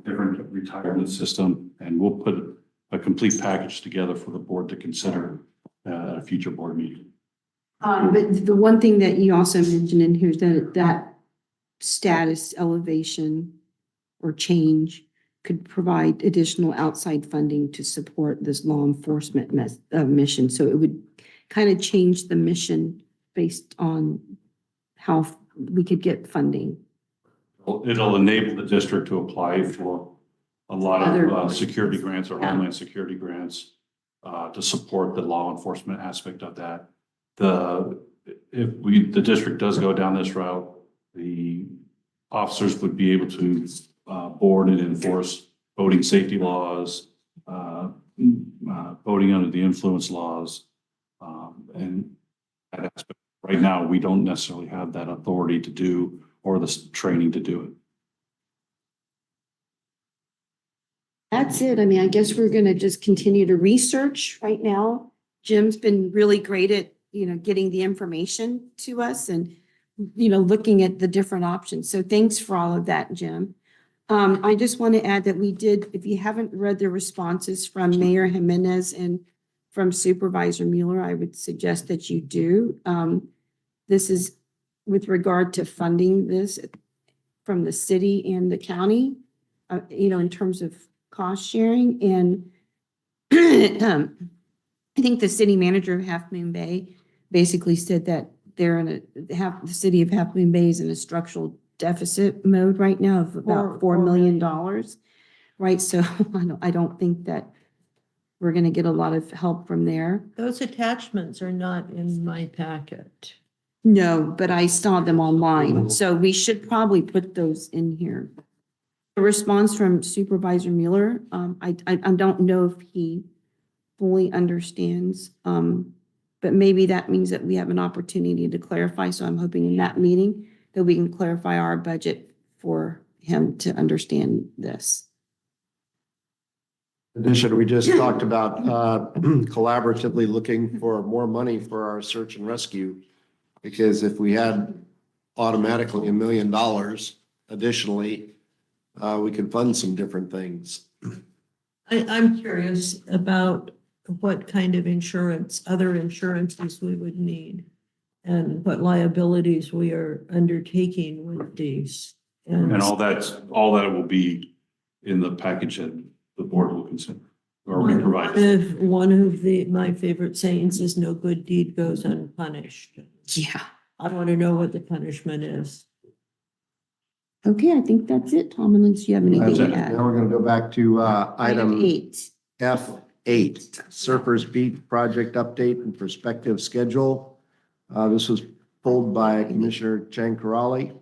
different retirement system, and we'll put a complete package together for the board to consider at a future board meeting. But the one thing that you also mentioned in here is that status elevation or change could provide additional outside funding to support this law enforcement mission. So it would kind of change the mission based on how we could get funding. It'll enable the district to apply for a lot of security grants or homeland security grants to support the law enforcement aspect of that. The district does go down this route, the officers would be able to board and enforce boating safety laws, boating under the influence laws, and that aspect. Right now, we don't necessarily have that authority to do or the training to do it. That's it. I mean, I guess we're going to just continue to research right now. Jim's been really great at, getting the information to us and, looking at the different options. So thanks for all of that, Jim. I just want to add that we did, if you haven't read the responses from Mayor Jimenez and from Supervisor Mueller, I would suggest that you do. This is with regard to funding this from the city and the county, in terms of cost sharing. And I think the city manager of Half Moon Bay basically said that the city of Half Moon Bay is in a structural deficit mode right now of about $4 million. Right. So I don't think that we're going to get a lot of help from there. Those attachments are not in my packet. No, but I saw them online. So we should probably put those in here. A response from Supervisor Mueller. I don't know if he fully understands, but maybe that means that we have an opportunity to clarify. So I'm hoping in that meeting that we can clarify our budget for him to understand this. In addition, we just talked about collaboratively looking for more money for our search and rescue. Because if we had automatically $1 million additionally, we could fund some different things. I'm curious about what kind of insurance, other insurances we would need and what liabilities we are undertaking with these. And all that will be in the package that the board will consider or we provide. One of my favorite sayings is no good deed goes unpunished. Yeah. I want to know what the punishment is. Okay, I think that's it. Tom, unless you have anything to add. Now we're going to go back to item 8. F8, Surfers Beach Project Update and Prospective Schedule. This was pulled by Commissioner Chang Karali.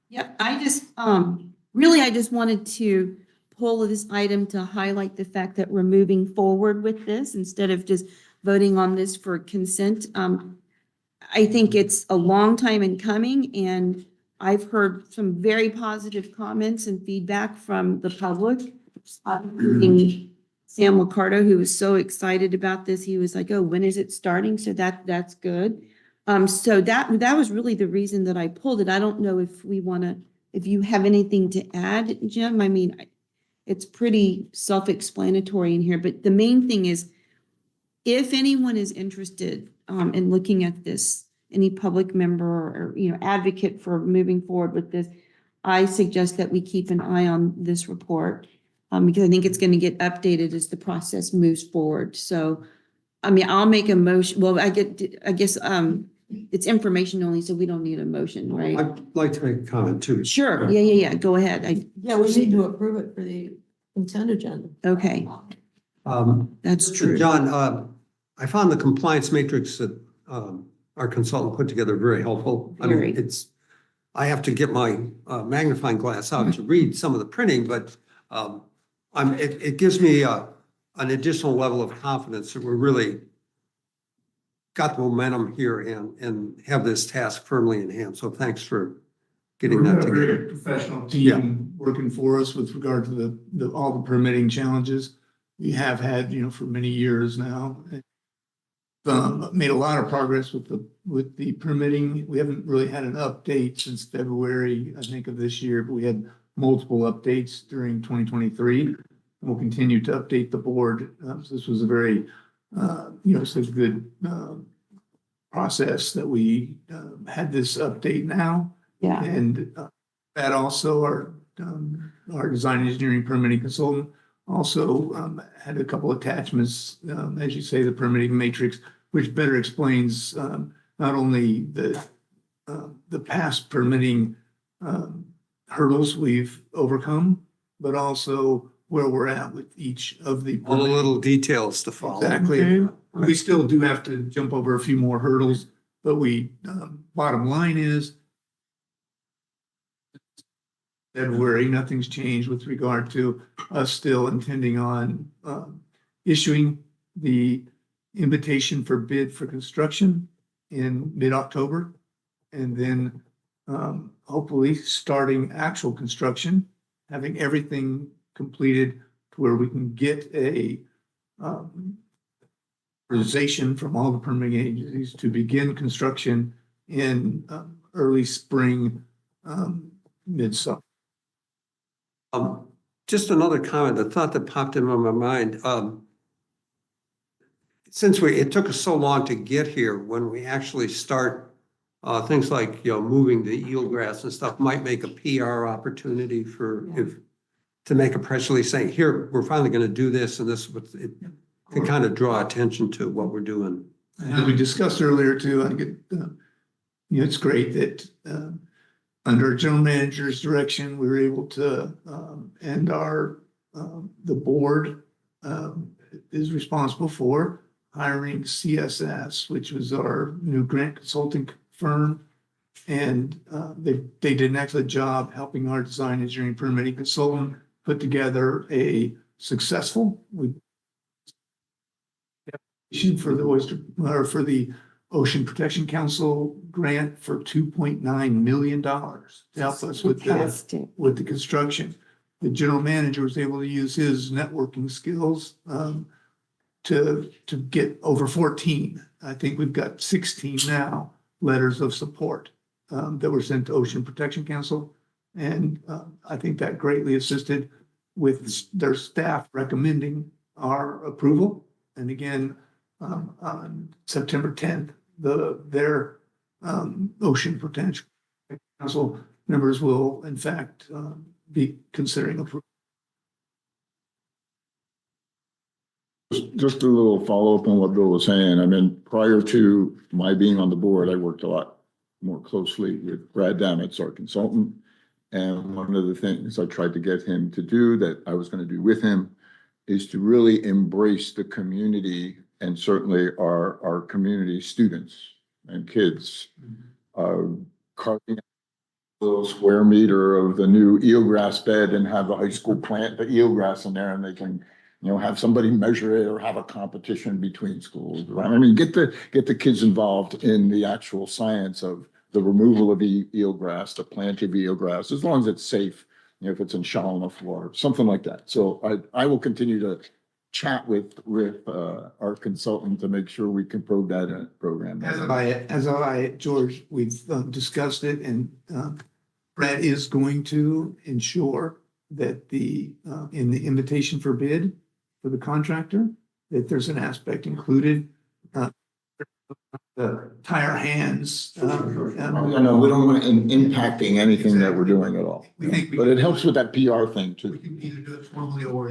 Yep, I just wanted to pull this item to highlight the fact that we're moving forward with this instead of just voting on this for consent. I think it's a long time in coming, and I've heard some very positive comments and feedback from the public, including Sam Licardo, who was so excited about this. He was like, "Oh, when is it starting?" So that's good. So that was really the reason that I pulled it. I don't know if you have anything to add, Jim. I mean, it's pretty self-explanatory in here, but the main thing is, if anyone is interested in looking at this, any public member or advocate for moving forward with this, I suggest that we keep an eye on this report because I think it's going to get updated as the process moves forward. So, I mean, I'll make a motion. Well, I guess it's information only, so we don't need a motion, right? I'd like to make a comment too. Sure. Yeah. Go ahead. Yeah, we need to approve it for the consent agenda. Okay. That's true. John, I found the compliance matrix that our consultant put together very helpful. I Very. mean, I have to get my magnifying glass out to read some of the printing, but it gives me an additional level of confidence that we're really got the momentum here and have this task firmly in hand. So thanks for getting We've that got a together. very professional team working for us with regard to all the permitting challenges we have had, for many years now. made a lot of progress with the permitting. We haven't really had an update since February, I think, of this year, but we had multiple updates during 2023. We'll continue to update the board. So this was a very, it's a good process that we had this update now. Yeah. And that also our design engineering permitting consultant also had a couple attachments, as you say, the permitting matrix, which better explains not only the past permitting hurdles we've overcome, but also where we're at with each of the. All the little details to follow. Exactly. We still do have to jump over a few more hurdles, but bottom line is February, nothing's changed with regard to us still intending on issuing the invitation for bid for construction in mid-October. And then hopefully starting actual construction, having everything completed to where we can get a authorization from all the permitting agencies to begin construction in early spring, mid-summer. Just another comment, a thought that popped into my mind. Since it took us so long to get here, when we actually start things like, moving the eelgrass and stuff might make a PR opportunity to make a press release saying, here, we're finally going to do this, and this it can kind of draw attention to what we're doing. As we discussed earlier too, I think it's great that under general manager's direction, we were able to, and the board is responsible for hiring CSS, which was our new grant consulting firm. And they did an excellent job helping our design engineering permitting consultant put together a successful for the Ocean Protection Council grant for $2.9 million to help us with the construction. The general manager was able to use his networking skills to get over 14. I think we've got 16 now letters of support that were sent to Ocean Protection Council. And I think that greatly assisted with their staff recommending our approval. And again, on September 10th, their Ocean Protection Council members will, in fact, be considering approval. Just a little follow-up on what Bill was saying. I mean, prior to my being on the board, I worked a lot more closely with Brad Damitz, our consultant. And one of the things I tried to get him to do that I was going to do with him is to really embrace the community, and certainly our community students and kids, carving a little square meter of the new eelgrass bed and have the high school plant the eelgrass in there, and they can, have somebody measure it or have a competition between schools. I mean, get the kids involved in the actual science of the removal of the eelgrass, the planting of eelgrass, as long as it's safe, if it's in shallow enough water, something like that. So I will continue to chat with our consultant to make sure we can probe that program. As I, George, we've discussed it, and Brad is going to ensure that in the invitation for bid for the contractor, that there's an aspect included. The tire hands. No, we don't want impacting anything that we're doing at all. But it helps with that PR thing too. We can either do it formally or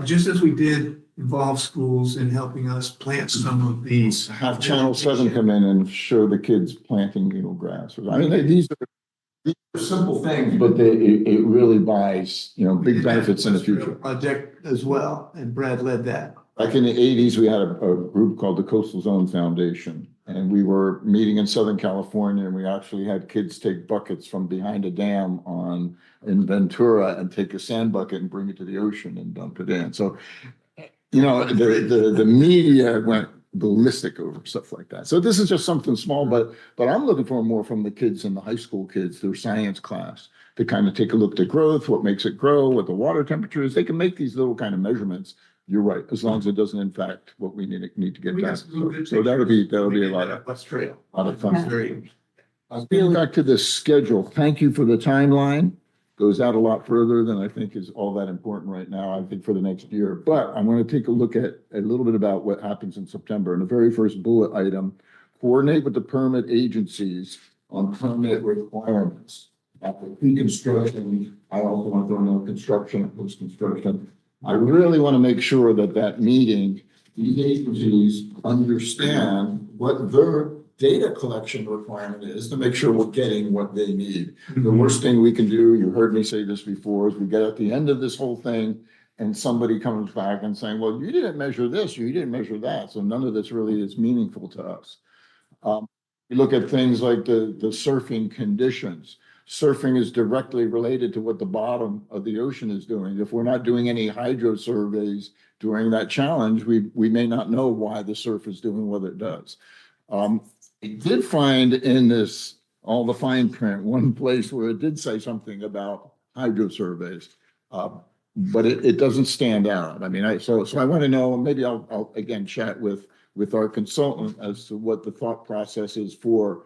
just as we did involve schools in helping us plant some of these. Have Channel 7 come in and show the kids planting eelgrass. I mean, these are simple things, but it really buys, big benefits in the future. Project as well, and Brad led that. Back in the 80s, we had a group called the Coastal Zone Foundation, and we were meeting in Southern California, and we actually had kids take buckets from behind a dam in Ventura and take a sand bucket and bring it to the ocean and dump it in. So, the media went ballistic over stuff like that. So this is just something small, but I'm looking for more from the kids in the high school kids, their science class, to kind of take a look at growth, what makes it grow, what the water temperature is. They can make these little kind of measurements you're right, as long as it doesn't impact what we need to get We done. got some good So that'll be a lot lot of, West Trail. fun. Very. Getting back to the schedule, thank you for the timeline. Goes out a lot further than I think is all that important right now, I think for the next year. But I'm going to take a look at a little bit about what happens in September. And the very first bullet item, coordinate with the permit agencies on permit requirements. After pre-construction, I also want to know construction and post-construction. I really want to make sure that that meeting, these agencies understand what their data collection requirement is to make sure we're getting what they need. The worst thing we can do, you heard me say this before, is we get at the end of this whole thing and somebody comes back and saying, well, you didn't measure this, or you didn't measure that. So none of this really is meaningful to us. You look at things like the surfing conditions. Surfing is directly related to what the bottom of the ocean is doing. If we're not doing any hydro surveys during that challenge, we may not know why the surf is doing what it does. I did find in this, all the fine print, one place where it did say something about hydro surveys, but it doesn't stand out. I mean, so I want to know, maybe I'll again chat with our consultant as to what the thought process is for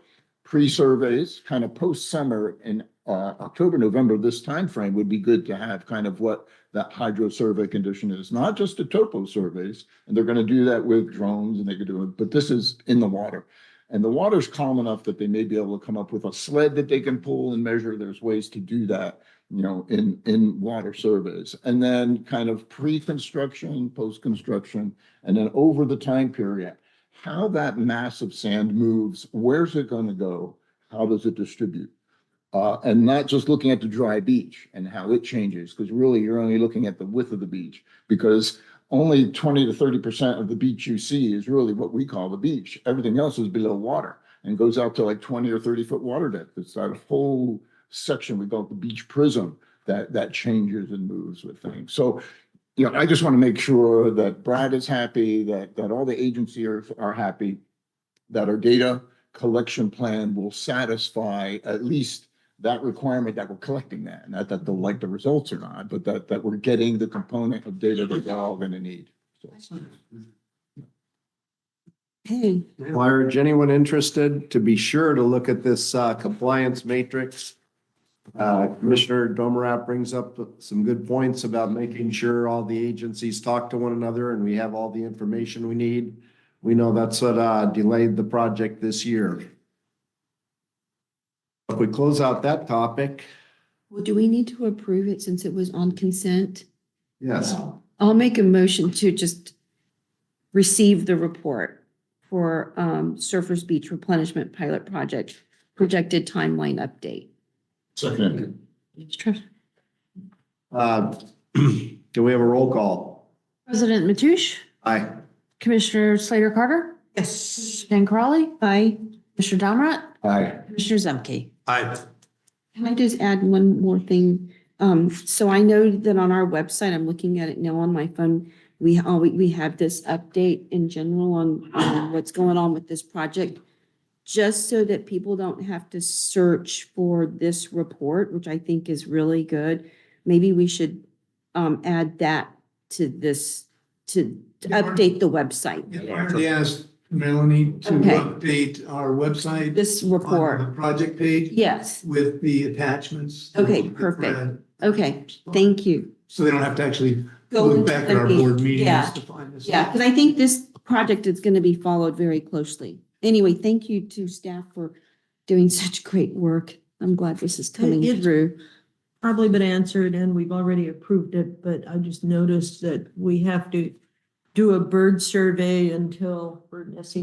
pre-surveys, kind of post-summer in October, November, this timeframe would be good to have kind of what that hydro survey condition is, not just the topo surveys, and they're going to do that with drones and they could do it, but this is in the water. And the water's calm enough that they may be able to come up with a sled that they can pull and measure. There's ways to do that, you know, in water surveys. And then kind of pre-construction, post-construction, and then over the time period, how that mass of sand moves, where's it going to go? How does it distribute? And not just looking at the dry beach and how it changes, because really you're only looking at the width of the beach, because only 20 to 30% of the beach you see is really what we call the beach. Everything else is below water and goes out to like 20 or 30-foot water depth. It's that whole section we call it the beach prism that changes and moves with things. So, you know, I just want to make sure that Brad is happy, that all the agencies are happy, that our data collection plan will satisfy at least that requirement, that we're collecting that, not that they'll like the results or not, but that we're getting the component of data that they're all going to need. So. Hey, Well, I urge anyone interested to be sure to look at this compliance matrix. Commissioner Domerat brings up some good points about making sure all the agencies talk to one another and we have all the information we need. We know that's what delayed the project this year. If we close out that topic, well, do we need to approve it since it was on consent? yes. I'll make a motion to just receive the report for Surfers Beach Replenishment Pilot Project, projected timeline update. Second. Do we have a roll call? President Mathush, Aye. Commissioner Slater Carter, Yes. Jen Crawley, Aye. Commissioner Domerat, Aye. Commissioner Zemke. Aye. Can I just add one more thing? So I know that on our website, I'm looking at it now on my phone, we have this update in general on what's going on with this project. Just so that people don't have to search for this report, which I think is really good. Maybe we should add that to this, to update the website. Yeah, I already asked Melanie to Okay. update our website. This on the report, project page yes. with the attachments. Okay, that perfect. Brad- Okay, thank you. So they don't have to actually Go look into back the at our meeting. board meetings Yeah. to find this. Yeah, because I think this project is going to be followed very closely. Anyway, thank you to staff for doing such great work. I'm glad this is coming It's- through. Probably been answered and we've already approved it, but I just noticed that we have to do a bird nesting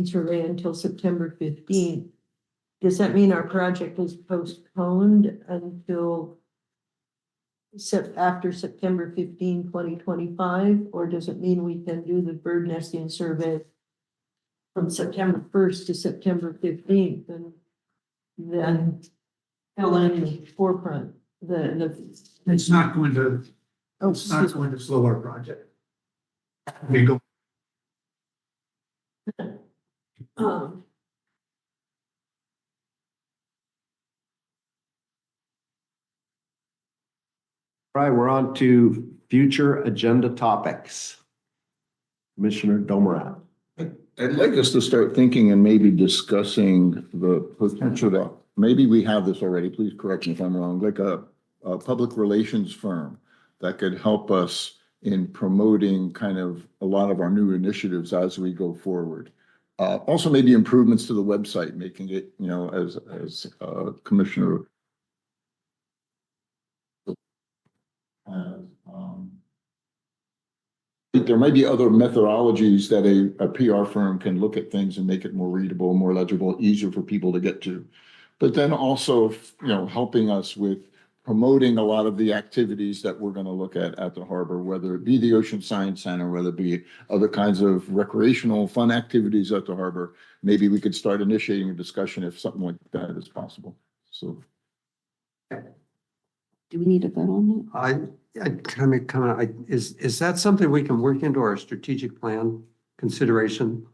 survey until September 15th. Does that mean our project is postponed until after September 15, 2025? Or does it mean we can do the bird nesting survey from September 1st to September 15th and then fill in the forefront, It's not going to, oh, it's not excuse me. going to slow our project. We go. Um, All right, we're on to future agenda topics. Commissioner Domerat. I'd like us to start thinking and maybe discussing the potential that, maybe we have this already, please correct me if I'm wrong, like a public relations firm that could help us in promoting kind of a lot of our new initiatives as we go forward. Also maybe improvements to the website, making it, you know, as Commissioner there might be other methodologies that a PR firm can look at things and make it more readable, more legible, easier for people to get to. But then also, you know, helping us with promoting a lot of the activities that we're going to look at the harbor, whether it be the Ocean Science Center, whether it be other kinds of recreational fun activities at the harbor. Maybe we could start initiating a discussion if something like that is possible. So. Do we need to vote on that? I kind of comment, is that something we can work into our strategic plan consideration?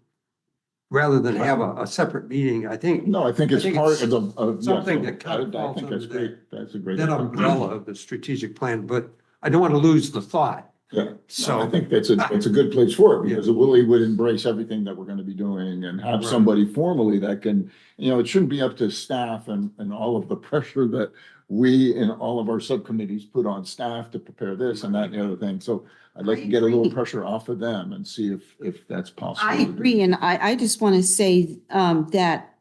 Rather than have a separate meeting, I think. No, I think it's part of something that kind of I falls think that's under great. That's a great. that umbrella of the strategic plan, but I don't want to lose the thought. Yeah, So I think it's a good place for it because it really would embrace everything that we're going to be doing and have Right. somebody formally that can, you know, it shouldn't be up to staff and all of the pressure that we and all of our subcommittees put on staff to prepare this and that and the other thing. So I'd like to get a little pressure off of them and see if that's possible. I agree, and I just want to say that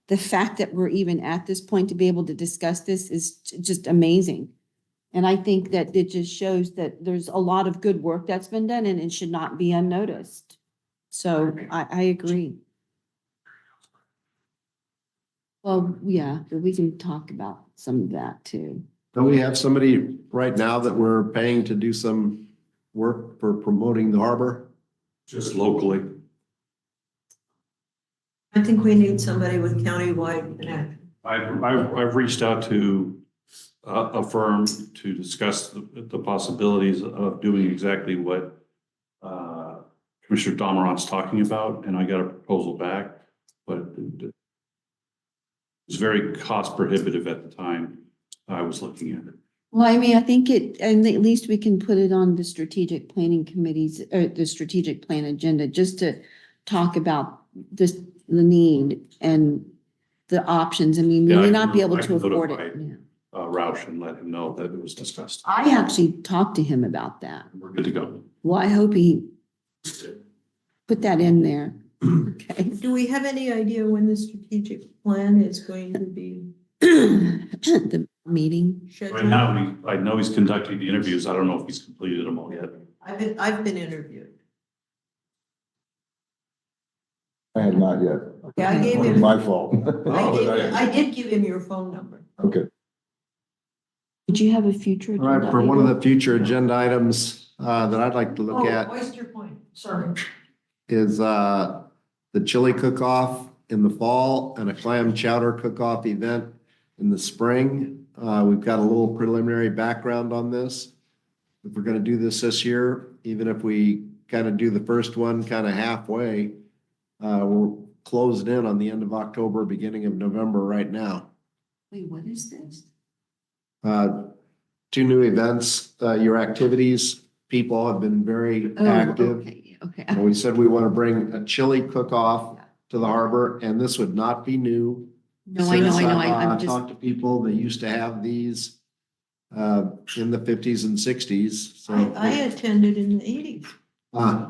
the fact that we're even at this point to be able to discuss this is just amazing. And I think that it just shows that there's a lot of good work that's been done and it should not be unnoticed. So I agree. Well, yeah, but we can talk about some of that too. Don't we have somebody right now that we're paying to do some work for promoting the harbor? Just locally. I think we need somebody with countywide connection. I've reached out to a firm to discuss the possibilities of doing exactly what Commissioner Domerat's talking about, and I got a proposal back, but it was very cost prohibitive at the time I was looking at it. Well, I mean, I think and at least we can put it on the strategic planning committees, or the strategic plan agenda, just to talk about the need and the options. I mean, we Yeah, may I not be can- able I to can afford notify- it. Yeah. Roush and let him know that it was discussed. I actually talked to him about that. We're good to go. Well, I hope he put that in there. Okay. Do we have any idea when the strategic plan is going to be The meeting. scheduled? Right now, I know he's conducting the interviews. I don't know if he's completed them all yet. I've been interviewed. I have not yet. Yeah, I gave him, My fault. I did give him your phone number. Okay. Did you have a future? All right, agenda for one of item? the future agenda items that I'd like to look at Oyster Point, sorry. is the chili cook-off in the fall and a clam chowder cook-off event in the spring. We've got a little preliminary background on this. If we're going to do this year, even if we kind of do the first one kind of halfway, we're closed in on the end of October, beginning of November right now. Wait, what is this? Two new events, your activities, people have been very Oh, active. okay, okay. And we said we want to bring a chili cook-off to the harbor, and this would not be new. No, I know, Since I've, I'm just, talked to people that used to have these in the 50s and 60s, so. I attended in the 80s.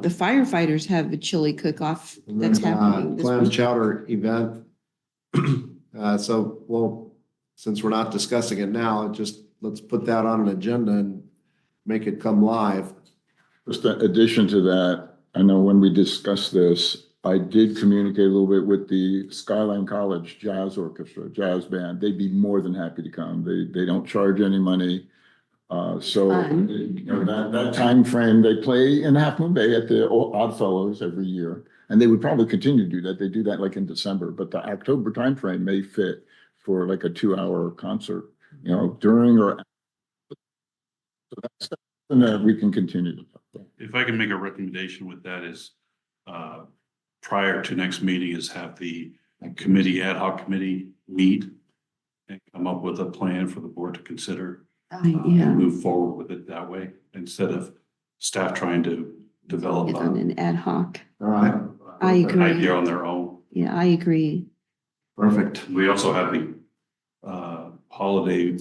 the firefighters have a chili cook-off And that's then, happening. this clam week. chowder event. So, well, since we're not discussing it now, let's put that on an agenda and make it come live. Just in addition to that, I know when we discussed this, I did communicate a little bit with the Skyline College Jazz Orchestra, jazz band. They'd be more than happy to come. They don't charge any money. So Fun. you know, that timeframe, they play in Half Moon Bay at the Odd Fellows every year. And they would probably continue to do that. They do that like in December, but the October timeframe may fit for like a 2-hour concert, you know, during or. So that's something that we can continue to talk about. If I can make a recommendation with that is, prior to next meeting is have the committee, ad hoc committee meet and come up with a plan for the board to consider Yeah. and move forward with it that way, instead of staff trying to develop It's on a an ad hoc. All right, I an agree. idea on their own. Yeah, I agree. perfect. We also have the holiday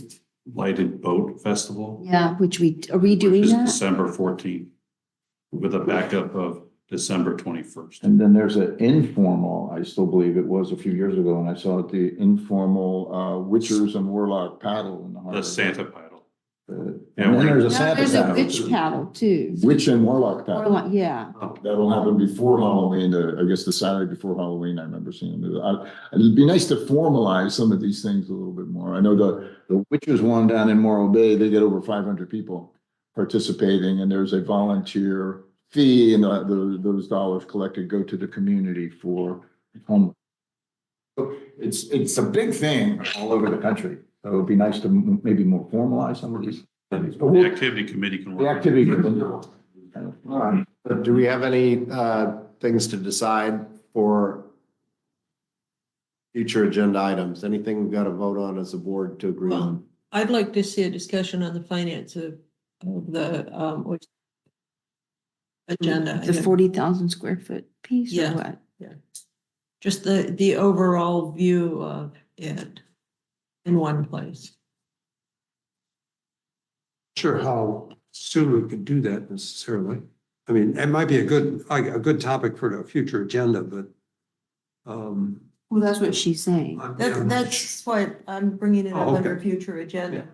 lighted boat festival. Yeah, which are we Which doing is that? December 14th with a backup of December 21st. And then there's an informal, I still believe it was a few years ago, and I saw it, the informal, Witchers and Warlock paddle in the harbor. The Santa paddle. And Yeah, then there's a No, Santa there's a paddle. witch too. paddle too. Witch and Warlock Or paddle. like, yeah. That'll happen before Halloween, I guess the Saturday before Halloween, I remember seeing it. It'd be nice to formalize some of these things a little bit more. I know the Witchers one down in Morro Bay, they get over 500 people participating, and there's a volunteer fee, and those dollars collected go to the community for homeless. It's a big thing all over the country, so it'd be nice to maybe more formalize some of these. But The we'll- activity committee can The work. activity. All right, but do we have any things to decide for future agenda items? Anything we've got to vote on as a board to agree on? I'd like to see a discussion on the finance of the, agenda. The 40,000 square foot piece or Yeah. what? Just the overall view of it in one place. Sure how soon we could do that necessarily. I mean, it might be a good topic for the future agenda, but Well, that's what she's saying. That's why I'm bringing it up Oh, under okay. future agenda.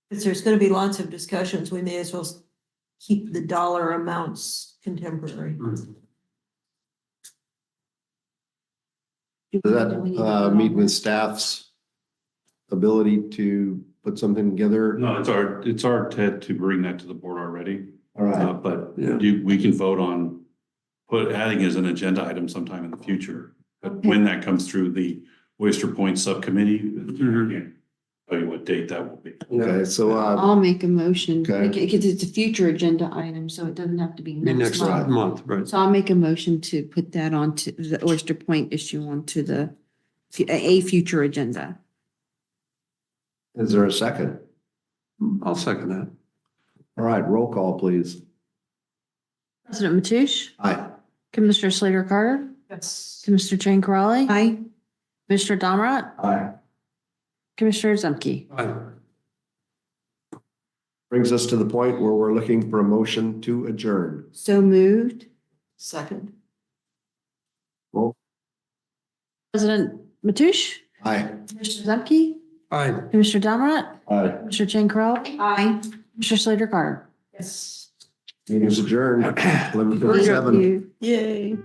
Because there's gonna be lots of discussions, we may as well keep the dollar amounts contemporary. Does that meet with staff's ability to put something together? No, it's our Ted to bring that to the board already. All right, But Yeah. we can vote on adding as an agenda item sometime in the future. But when that comes through the Oyster Point Subcommittee, I can't tell you what date that will be. okay, so I'll make a motion, Okay. because it's a future agenda item, so it doesn't have to be be next next month. month, right? So I'll make a motion to put that onto the Oyster Point issue onto a future agenda. is there a second? I'll second that. All right, roll call, please. President Mateusz, Aye. Commissioner Slater Carter, Yes. Commissioner Jane Corrali, Aye. Commissioner Domrat, Aye. Commissioner Zemke. Brings us to the point where we're looking for a motion to adjourn. So moved. Second. Roll. President Mateusz, Aye. Commissioner Zemke, Aye. Commissioner Domrat, Aye. Commissioner Jane Corrali, Aye. Commissioner Slater Carter. Yes. Meeting is adjourned, 11:57. Thank you. Yay.